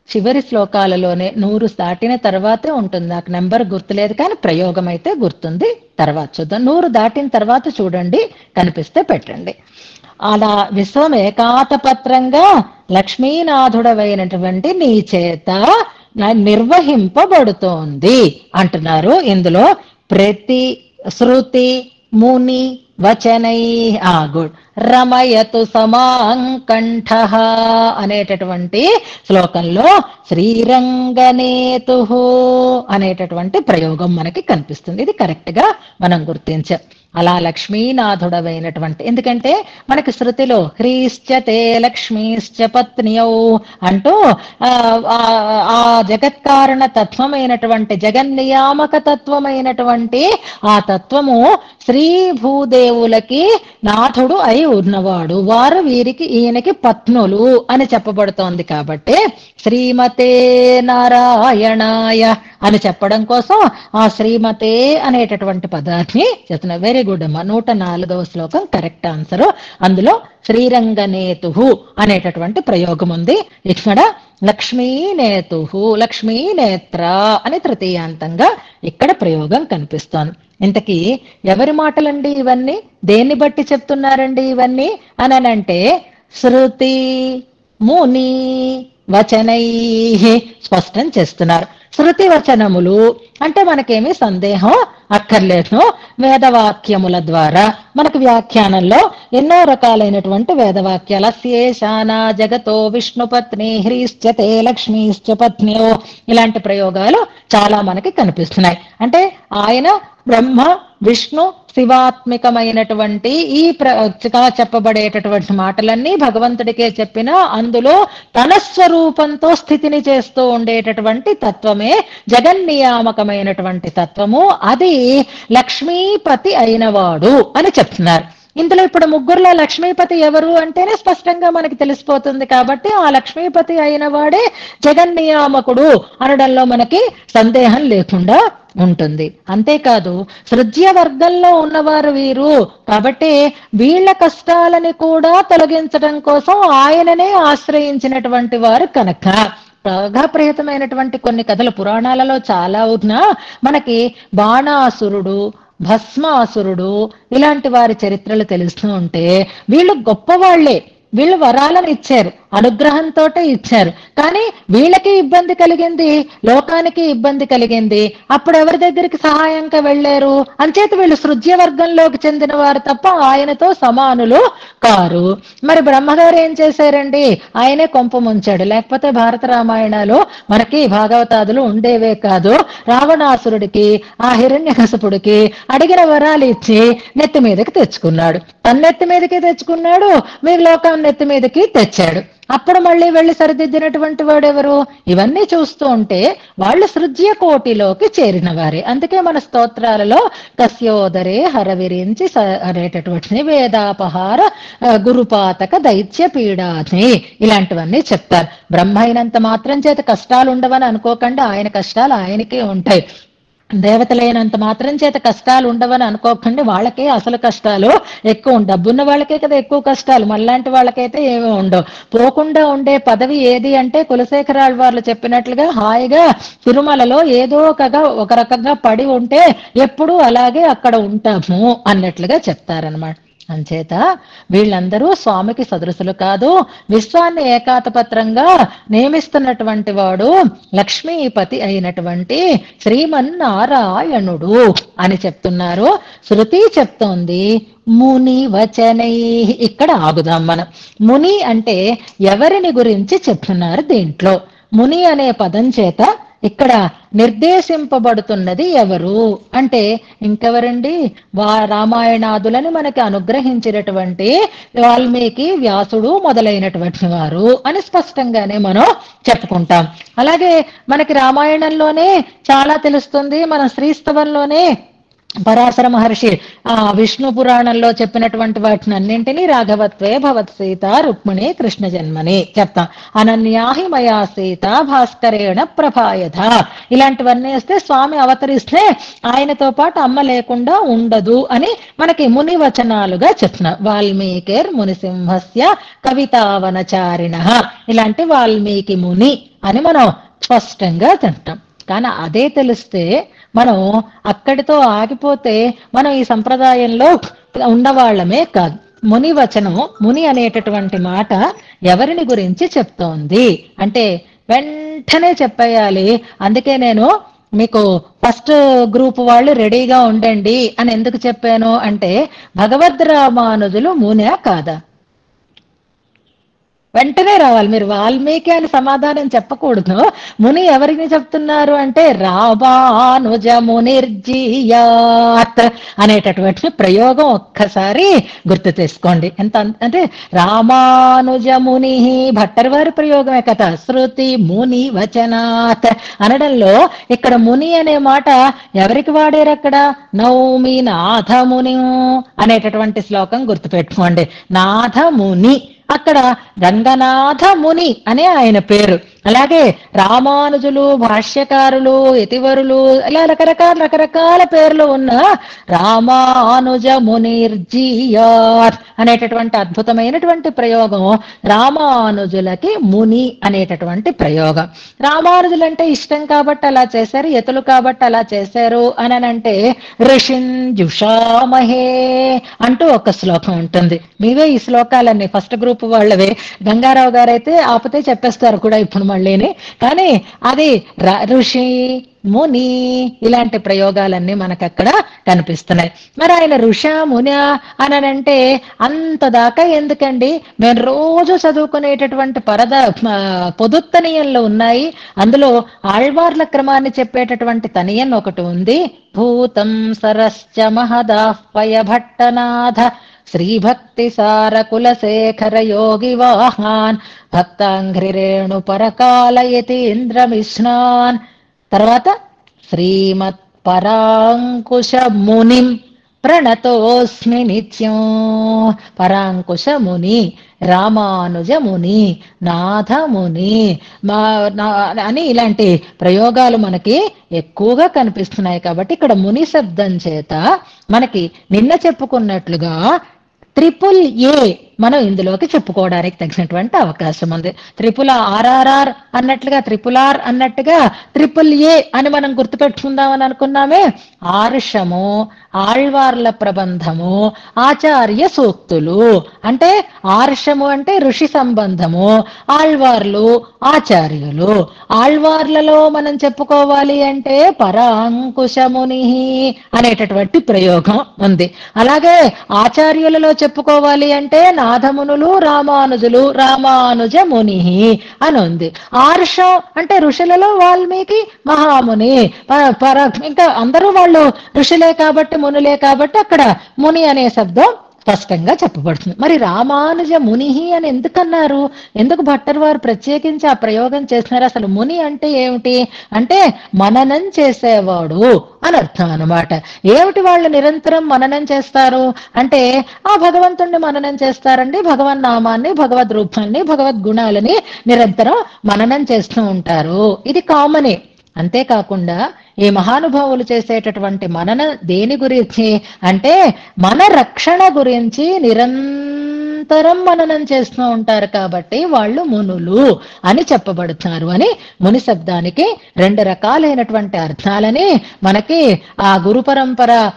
చివరి శ్లోకాలలోనే 100 దాటిన తర్వాతే ఉంటుంది, నాకు నెంబర్ గుర్తులేదు కానీ ప్రయోగం అయితే గుర్తుంది. తర్వాత చూద్దాం, 100 దాటిన తర్వాత చూడండి, కనిపిస్తే పెట్టండి. అలా విశ్వం ఏకాతపత్రంగా లక్ష్మీనాథుడవైనటువంటి నీ చేత నిర్వహింపబడుతోంది అంటున్నారు. ఇందులో ప్రతి శృతి ముని వచనై గుడ్ రమయతు సమాంకంఠ అనేటటువంటి శ్లోకంలో శ్రీరంగనేతు అనేటటువంటి ప్రయోగం మనకి కనిపిస్తుంది. ఇది కరెక్ట్ గా మనం గుర్తించాం. అలా లక్ష్మీనాథుడవైనటువంటి, ఎందుకంటే మనకి శృతిలో హ్రీశ్చతే లక్ష్మీశ్చ పత్నియౌ అంటూ ఆ జగత్కారణ తత్వమైనటువంటి జగన్నియామక తత్వమైనటువంటి ఆ తత్వము శ్రీ భూదేవులకి నాథుడు అయి ఉన్నవాడు, వారు వీరికి ఈయనకి పత్నులు అని చెప్పబడుతోంది. కాబట్టి శ్రీమతే నారాయణాయ అని చెప్పడం కోసం ఆ శ్రీమతే అనేటటువంటి పదాన్ని చేస్తున్నా. వెరీ గుడ్ అమ్మా, 104వ శ్లోకం కరెక్ట్ ఆన్సర్. అందులో శ్రీరంగనేతు అనేటటువంటి ప్రయోగం ఉంది. ఇక్కడ లక్ష్మీనేతు లక్ష్మీనేత్ర అని తృతీయాంతంగా ఇక్కడ ప్రయోగం కనిపిస్తోంది. ఇంతకీ ఎవరి మాటలండి ఇవన్నీ? దేన్ని బట్టి చెప్తున్నారండి ఇవన్నీ అనంటే శృతి ముని వచనై స్పష్టం చేస్తున్నారు. శృతి వచనములు అంటే మనకేమీ సందేహం అక్కర్లేదు. వేదవాక్యముల ద్వారా మనకు వ్యాఖ్యానంలో ఎన్నో రకాలైనటువంటి వేదవాక్యాలు, అస్యేషాన జగతో విష్ణుపత్ని హ్రీశ్చతే లక్ష్మీశ్చ పత్న్యో, ఇలాంటి ప్రయోగాలు చాలా మనకి కనిపిస్తున్నాయి. అంటే ఆయన బ్రహ్మ విష్ణు శివాత్మికమైనటువంటి ఈ చెప్పబడేటటువంటి మాటలన్నీ భగవంతుడికే చెప్పినా అందులో తన స్వరూపంతో స్థితిని చేస్తూ ఉండేటటువంటి తత్వమే జగన్నియామకమైనటువంటి తత్వము. అది లక్ష్మీపతి అయినవాడు అని చెప్తున్నారు. ఇందులో ఇప్పుడు ముగ్గురులో లక్ష్మీపతి ఎవరు అంటేనే స్పష్టంగా మనకి తెలిసిపోతుంది. కాబట్టి ఆ లక్ష్మీపతి అయిన వాడే జగన్నియామకుడు అనడంలో మనకి సందేహం లేకుండా ఉంటుంది. అంతేకాదు సృజ్య వర్గంలో ఉన్నవారు వీరు కాబట్టి వీళ్ళ కష్టాలని కూడా తొలగించడం కోసం ఆయననే ఆశ్రయించినటువంటి వారు కనుక ప్రాగప్రహితమైనటువంటి కొన్ని కథలు పురాణాలలో చాలా ఉన్నా మనకి బాణాసురుడు, భస్మాసురుడు ఇలాంటి వారి చరిత్రలు తెలుస్తూ ఉంటే వీళ్ళు గొప్పవాళ్లే, వీళ్ళు వరాలను ఇచ్చారు, అనుగ్రహంతో ఇచ్చారు. కానీ వీళ్ళకి ఇబ్బంది కలిగింది, లోకానికి ఇబ్బంది కలిగింది. అప్పుడు ఎవరి దగ్గరికి సహాయంగా వెళ్ళారు? అంచేత వీళ్ళు సృజ్య వర్గంలోకి చెందిన వారు తప్ప ఆయనతో సమానులు కారు. మరి బ్రహ్మగారు ఏం చేశారండి? ఆయనే కొంప ముంచాడు, లేకపోతే భారత రామాయణాలు మనకి భాగవతాదులు ఉండేవే కాదు. రావణాసురుడికి ఆ హిరణ్యకశపుడికి అడిగిన వరాలు ఇచ్చి నెత్తి మీదకి తెచ్చుకున్నాడు. తన్నెత్తి మీదకి తెచ్చుకున్నాడు, మీ లోకం నెత్తి మీదకి తెచ్చాడు. అప్పుడు మళ్ళీ వెళ్ళి సరిదిద్దినటువంటి వాడెవరు? ఇవన్నీ చూస్తూ ఉంటే వాళ్ళు సృజ్య కోటిలోకి చేరిన వారే. అందుకే మన స్తోత్రాలలో కస్యోదరే హరవిరించి అనేటటువంటి వేదాపహార గురుపాతక దైత్య పీడాని ఇలాంటివన్నీ చెప్తారు. బ్రహ్మ అయినంత మాత్రం చేత కష్టాలు ఉండవని అనుకోకుండా ఆయన కష్టాలు ఆయనకే ఉంటాయి. దేవతలైనంత మాత్రం చేత కష్టాలు ఉండవని అనుకోకండి, వాళ్ళకే అసలు కష్టాలు ఎక్కువ. డబ్బున్న వాళ్ళకే కదా ఎక్కువ కష్టాలు, మళ్ళాంటి వాళ్ళకైతే ఏమీ ఉండవు. పోకుండా ఉండే పదవి ఏది అంటే కులశేఖరాలు వాళ్ళు చెప్పినట్లుగా హాయిగా తిరుమలలో ఏదో ఒక రకంగా పడి ఉంటే ఎప్పుడూ అలాగే అక్కడ ఉంటాము అన్నట్లుగా చెప్తారనమాట. అంచేత వీళ్ళందరూ స్వామికి సదృశులు కాదు, విశ్వాన్ని ఏకాతపత్రంగా నియమిస్తున్నటువంటి వాడు లక్ష్మీపతి అయినటువంటి శ్రీమన్నారాయణుడు అని చెప్తున్నారు. శృతి చెప్తోంది ముని వచనై. ఇక్కడ ఆగుదాం మనం. ముని అంటే ఎవరిని గురించి చెప్తున్నారు? దీంట్లో ముని అనే పదం చేత ఇక్కడ నిర్దేశింపబడుతున్నది ఎవరు అంటే ఇంకెవరండి? రామాయణాదులని మనకి అనుగ్రహించినటువంటి వాల్మీకి, వ్యాసుడు మొదలైనటువంటి వారు అని స్పష్టంగానే మనం చెప్పుకుంటాం. అలాగే మనకి రామాయణంలోనే చాలా తెలుస్తుంది. మన శ్రీస్తవంలోనే పరాశర మహర్షి విష్ణు పురాణంలో చెప్పినటువంటి వాటిని అన్నింటినీ రాఘవత్వే భవత్ సీత రుక్మిణి కృష్ణ జన్మని చెప్తాం. అనన్యాహి మయా సీత భాస్కరేణ ప్రభాయధ ఇలాంటివన్నీ వస్తే స్వామి అవతరిస్తే ఆయనతో పాటు అమ్మ లేకుండా ఉండదు అని మనకి ముని వచనాలుగా చెప్తున్నా. వాల్మీకిర్ మునిసింహస్య కవితావనచారిణ ఇలాంటి వాల్మీకి ముని అని మనం స్పష్టంగా తింటాం. కానీ అదే తెలిస్తే మనం అక్కడితో ఆగిపోతే మనం ఈ సంప్రదాయంలో ఉన్నవాళ్లమే కాదు. ముని వచనము, ముని అనేటటువంటి మాట ఎవరిని గురించి చెప్తోంది అంటే వెంటనే చెప్పేయాలి. అందుకే నేను మీకు ఫస్ట్ గ్రూప్ వాళ్ళు రెడీగా ఉండండి అని ఎందుకు చెప్పాను అంటే భగవద్ రామానుజులు మునా కాదా? వెంటనే రావాలి. మీరు వాల్మీకి అని సమాధానం చెప్పకూడదు. ముని ఎవరికి చెప్తున్నారు అంటే రామానుజ మునిర్జీయాత్ అనేటటువంటి ప్రయోగం ఒక్కసారి గుర్తు చేసుకోండి. ఎంత అంటే రామానుజ ముని భట్టర్ వారి ప్రయోగమే కదా. శృతి ముని వచనాత్ అనడంలో ఇక్కడ ముని అనే మాట ఎవరికి వాడారు? అక్కడ నౌమి నాథముని అనేటటువంటి శ్లోకం గుర్తుపెట్టుకోండి. నాథముని అక్కడ రంగనాథ ముని అనే ఆయన పేరు. అలాగే రామానుజులు, భాష్యకారులు, యతివరులు ఇలా రకరకాల పేర్లు ఉన్న రామానుజ మునిర్జీయాత్ అనేటటువంటి అద్భుతమైనటువంటి ప్రయోగం రామానుజులకి ముని అనేటటువంటి ప్రయోగం. రామానుజులంటే ఇష్టం కాబట్టి అలా చేశారు, యతులు కాబట్టి అలా చేశారు అని అంటే ఋషిన్ జుషామహే అంటూ ఒక శ్లోకం ఉంటుంది. మీవే ఈ శ్లోకాలన్నీ ఫస్ట్ గ్రూప్ వాళ్ళవే. గంగారావు గారైతే ఆపితే చెప్పేస్తారు కూడా ఇప్పుడు మళ్ళీని. కానీ అది ఋషి ముని ఇలాంటి ప్రయోగాలన్నీ మనకు అక్కడ కనిపిస్తున్నాయి. మరి ఆయన ఋష ముని అనంటే అంత దాకా ఎందుకండి? మేము రోజు చదువుకునేటటువంటి పొదుత్తనీయంలో ఉన్నాయి. అందులో ఆళ్వార్ల క్రమాన్ని చెప్పేటటువంటి తనియన్ ఒకటి ఉంది. భూతం సరశ్చ మహదాహ్వయ భట్టనాథ శ్రీభక్తి సార కులశేఖర యోగి వాహాన్ భక్తాంఘ్రిరేణు పరకాలయతీంద్రమిష్ణాన్. తర్వాత శ్రీమత్ పరాంకుశ మునిం ప్రణతోస్మి నిత్యం. పరాంకుశ ముని, రామానుజ ముని, నాథముని అని ఇలాంటి ప్రయోగాలు మనకి ఎక్కువగా కనిపిస్తున్నాయి. కాబట్టి ఇక్కడ ముని శబ్దం చేత మనకి నిన్న చెప్పుకున్నట్లుగా ట్రిపుల్ ఏ మనం ఇందులోకి చెప్పుకోవడానికి తగినటువంటి అవకాశం ఉంది. ట్రిపుల్ ఆర్ఆర్ఆర్ అన్నట్లుగా, ట్రిపుల్ ఆర్ అన్నట్టుగా ట్రిపుల్ ఏ అని మనం గుర్తుపెట్టుకుందామని అనుకున్నామే. ఆర్షము, ఆళ్వార్ల ప్రబంధము, ఆచార్య సూక్తులు. అంటే ఆర్షము అంటే ఋషి సంబంధము, ఆళ్వార్లు ఆచార్యులు. ఆళ్వార్లలో మనం చెప్పుకోవాలి అంటే పరాంకుశముని అనేటటువంటి ప్రయోగం ఉంది. అలాగే ఆచార్యులలో చెప్పుకోవాలి అంటే నాథమునులు, రామానుజులు, రామానుజ ముని అని ఉంది. ఆర్షం అంటే ఋషులలో వాల్మీకి మహాముని, ఇంకా అందరూ వాళ్ళు ఋషులే కాబట్టి మునులే కాబట్టి అక్కడ ముని అనే శబ్దం స్పష్టంగా చెప్పబడుతుంది. మరి రామానుజ ముని అని ఎందుకన్నారు? ఎందుకు భట్టర్ వారు ప్రత్యేకించి ఆ ప్రయోగం చేస్తున్నారు? అసలు ముని అంటే ఏమిటి అంటే మననం చేసేవాడు అని అర్థం అనమాట. ఏమిటి వాళ్ళు నిరంతరం మననం చేస్తారు అంటే ఆ భగవంతుణ్ణి మననం చేస్తారండి. భగవన్ నామాన్ని, భగవద్ రూపాన్ని, భగవద్ గుణాలని నిరంతరం మననం చేస్తూ ఉంటారు. ఇది కామనే. అంతేకాకుండా ఈ మహానుభావులు చేసేటటువంటి మనన దేని గురించి అంటే మన రక్షణ గురించి నిరంతరం మననం చేస్తూ ఉంటారు కాబట్టి వాళ్ళు మునులు అని చెప్పబడుతున్నారు అని ముని శబ్దానికి రెండు రకాలైనటువంటి అర్థాలని మనకి ఆ గురు పరంపర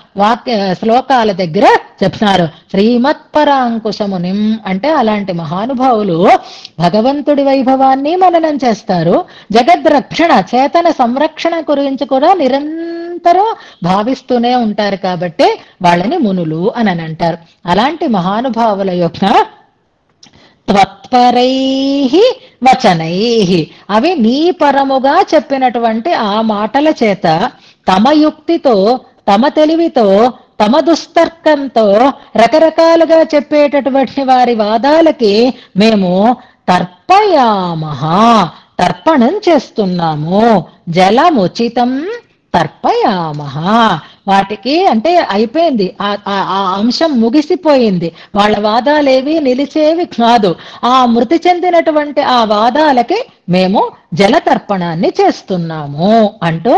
శ్లోకాల దగ్గర చెప్తున్నారు. శ్రీమత్పరాంకుశమునిం అంటే అలాంటి మహానుభావులు భగవంతుడి వైభవాన్ని మననం చేస్తారు. జగద్రక్షణ, చేతన సంరక్షణ గురించి కూడా నిరంతరం భావిస్తూనే ఉంటారు కాబట్టి వాళ్ళని మునులు అని అంటారు. అలాంటి మహానుభావుల యొక్క త్వత్పరైః వచనైః, అవి నీ పరముగా చెప్పినటువంటి ఆ మాటల చేత తమ యుక్తితో, తమ తెలివితో, తమ దుస్తర్కంతో రకరకాలుగా చెప్పేటటువంటి వారి వాదాలకి మేము తర్పయామః, తర్పణం చేస్తున్నాము. జలముచితం తర్పయామః, వాటికి అంటే అయిపోయింది, ఆ అంశం ముగిసిపోయింది. వాళ్ళ వాదాలేవి నిలిచేవి కాదు. ఆ మృతి చెందినటువంటి ఆ వాదాలకి మేము జలతర్పణాన్ని చేస్తున్నాము అంటూ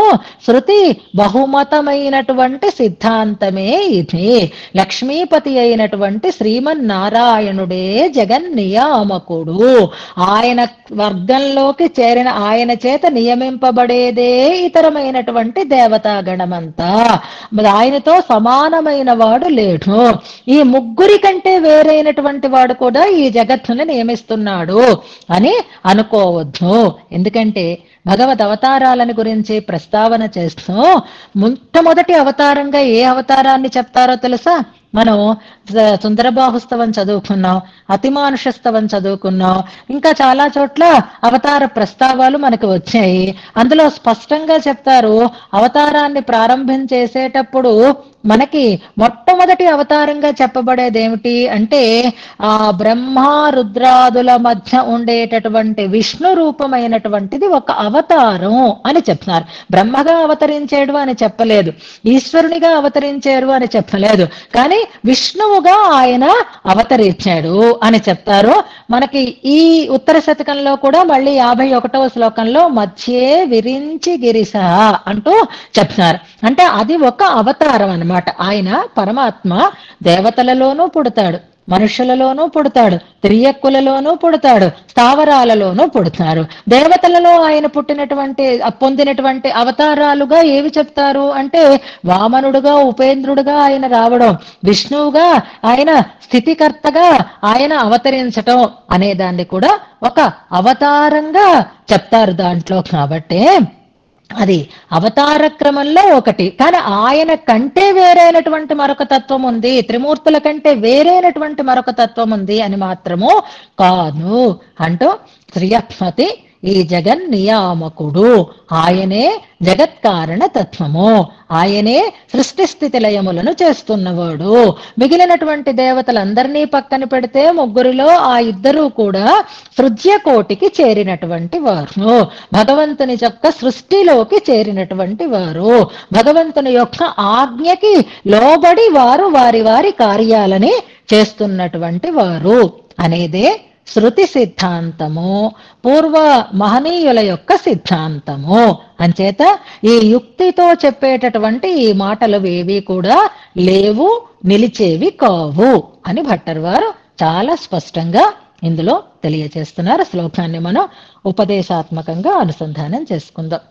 శృతి బహుమతమైనటువంటి సిద్ధాంతమే ఇది. లక్ష్మీపతి అయినటువంటి శ్రీమన్నారాయణుడే జగన్నియామకుడు. ఆయన వర్గంలోకి చేరిన, ఆయన చేత నియమింపబడేదే ఇతరమైనటువంటి దేవతాగణమంతా. ఆయనతో సమానమైన వాడు లేడు. ఈ ముగ్గురి కంటే వేరైనటువంటి వాడు కూడా ఈ జగత్తుని నియమిస్తున్నాడు అని అనుకోవద్దు. ఎందుకంటే భగవద్ అవతారాలని గురించి ప్రస్తావన చేస్తూ మొట్టమొదటి అవతారంగా ఏ అవతారాన్ని చెప్తారో తెలుసా? మనం సుందరబాహుస్తవం చదువుకున్నాం, అతిమానుషస్తవం చదువుకున్నాం, ఇంకా చాలా చోట్ల అవతార ప్రస్తావాలు మనకు వచ్చాయి. అందులో స్పష్టంగా చెప్తారు, అవతారాన్ని ప్రారంభం చేసేటప్పుడు మనకి మొట్టమొదటి అవతారంగా చెప్పబడేది ఏమిటి అంటే ఆ బ్రహ్మ రుద్రాదుల మధ్య ఉండేటటువంటి విష్ణు రూపమైనటువంటిది ఒక అవతారం అని చెప్తున్నారు. బ్రహ్మగా అవతరించేడు అని చెప్పలేదు, ఈశ్వరునిగా అవతరించారు అని చెప్పలేదు, కానీ విష్ణువుగా ఆయన అవతరించాడు అని చెప్తారు. మనకి ఈ ఉత్తర శతకంలో కూడా మళ్ళీ 51వ శ్లోకంలో మధ్యే విరించి గిరిశ అంటూ చెప్తున్నారు. అంటే అది ఒక అవతారం అన్నమాట. ఆయన పరమాత్మ దేవతలలోనూ పుడతాడు, మనుషులలోనూ పుడతాడు, త్రియక్కులలోనూ పుడతాడు, స్థావరాలలోనూ పుడతారు. దేవతలలో ఆయన పొందినటువంటి అవతారాలుగా ఏవి చెప్తారు అంటే వామనుడుగా, ఉపేంద్రుడుగా ఆయన రావడం, విష్ణువుగా ఆయన స్థితికర్తగా ఆయన అవతరించటం అనేదాన్ని కూడా ఒక అవతారంగా చెప్తారు దాంట్లో. కాబట్టి అది అవతార క్రమంలో ఒకటి. కానీ ఆయన కంటే వేరైనటువంటి మరొక తత్వం ఉంది, త్రిమూర్తుల కంటే వేరైనటువంటి మరొక తత్వం ఉంది అని మాత్రము కాదు అంటూ శ్రీయత్మతి ఈ జగన్నియామకుడు, ఆయనే జగత్కారణ తత్వము, ఆయనే సృష్టి స్థితి లయములను చేస్తున్నవాడు. మిగిలినటువంటి దేవతలందరినీ పక్కన పెడితే ముగ్గురిలో ఆ ఇద్దరూ కూడా సృజ్యకోటికి చేరినటువంటి వారు, భగవంతుని యొక్క సృష్టిలోకి చేరినటువంటి వారు, భగవంతుని యొక్క ఆజ్ఞకి లోబడి వారు వారి వారి కార్యాలని చేస్తున్నటువంటి వారు అనేదే శృతి సిద్ధాంతము, పూర్వ మహనీయుల యొక్క సిద్ధాంతము. అంచేత ఈ యుక్తితో చెప్పేటటువంటి ఈ మాటలు ఏవి కూడా లేవు, నిలిచేవి కావు అని భట్టర్ వారు చాలా స్పష్టంగా ఇందులో తెలియజేస్తున్నారు. శ్లోకాన్ని మనం ఉపదేశాత్మకంగా అనుసంధానం చేసుకుందాం.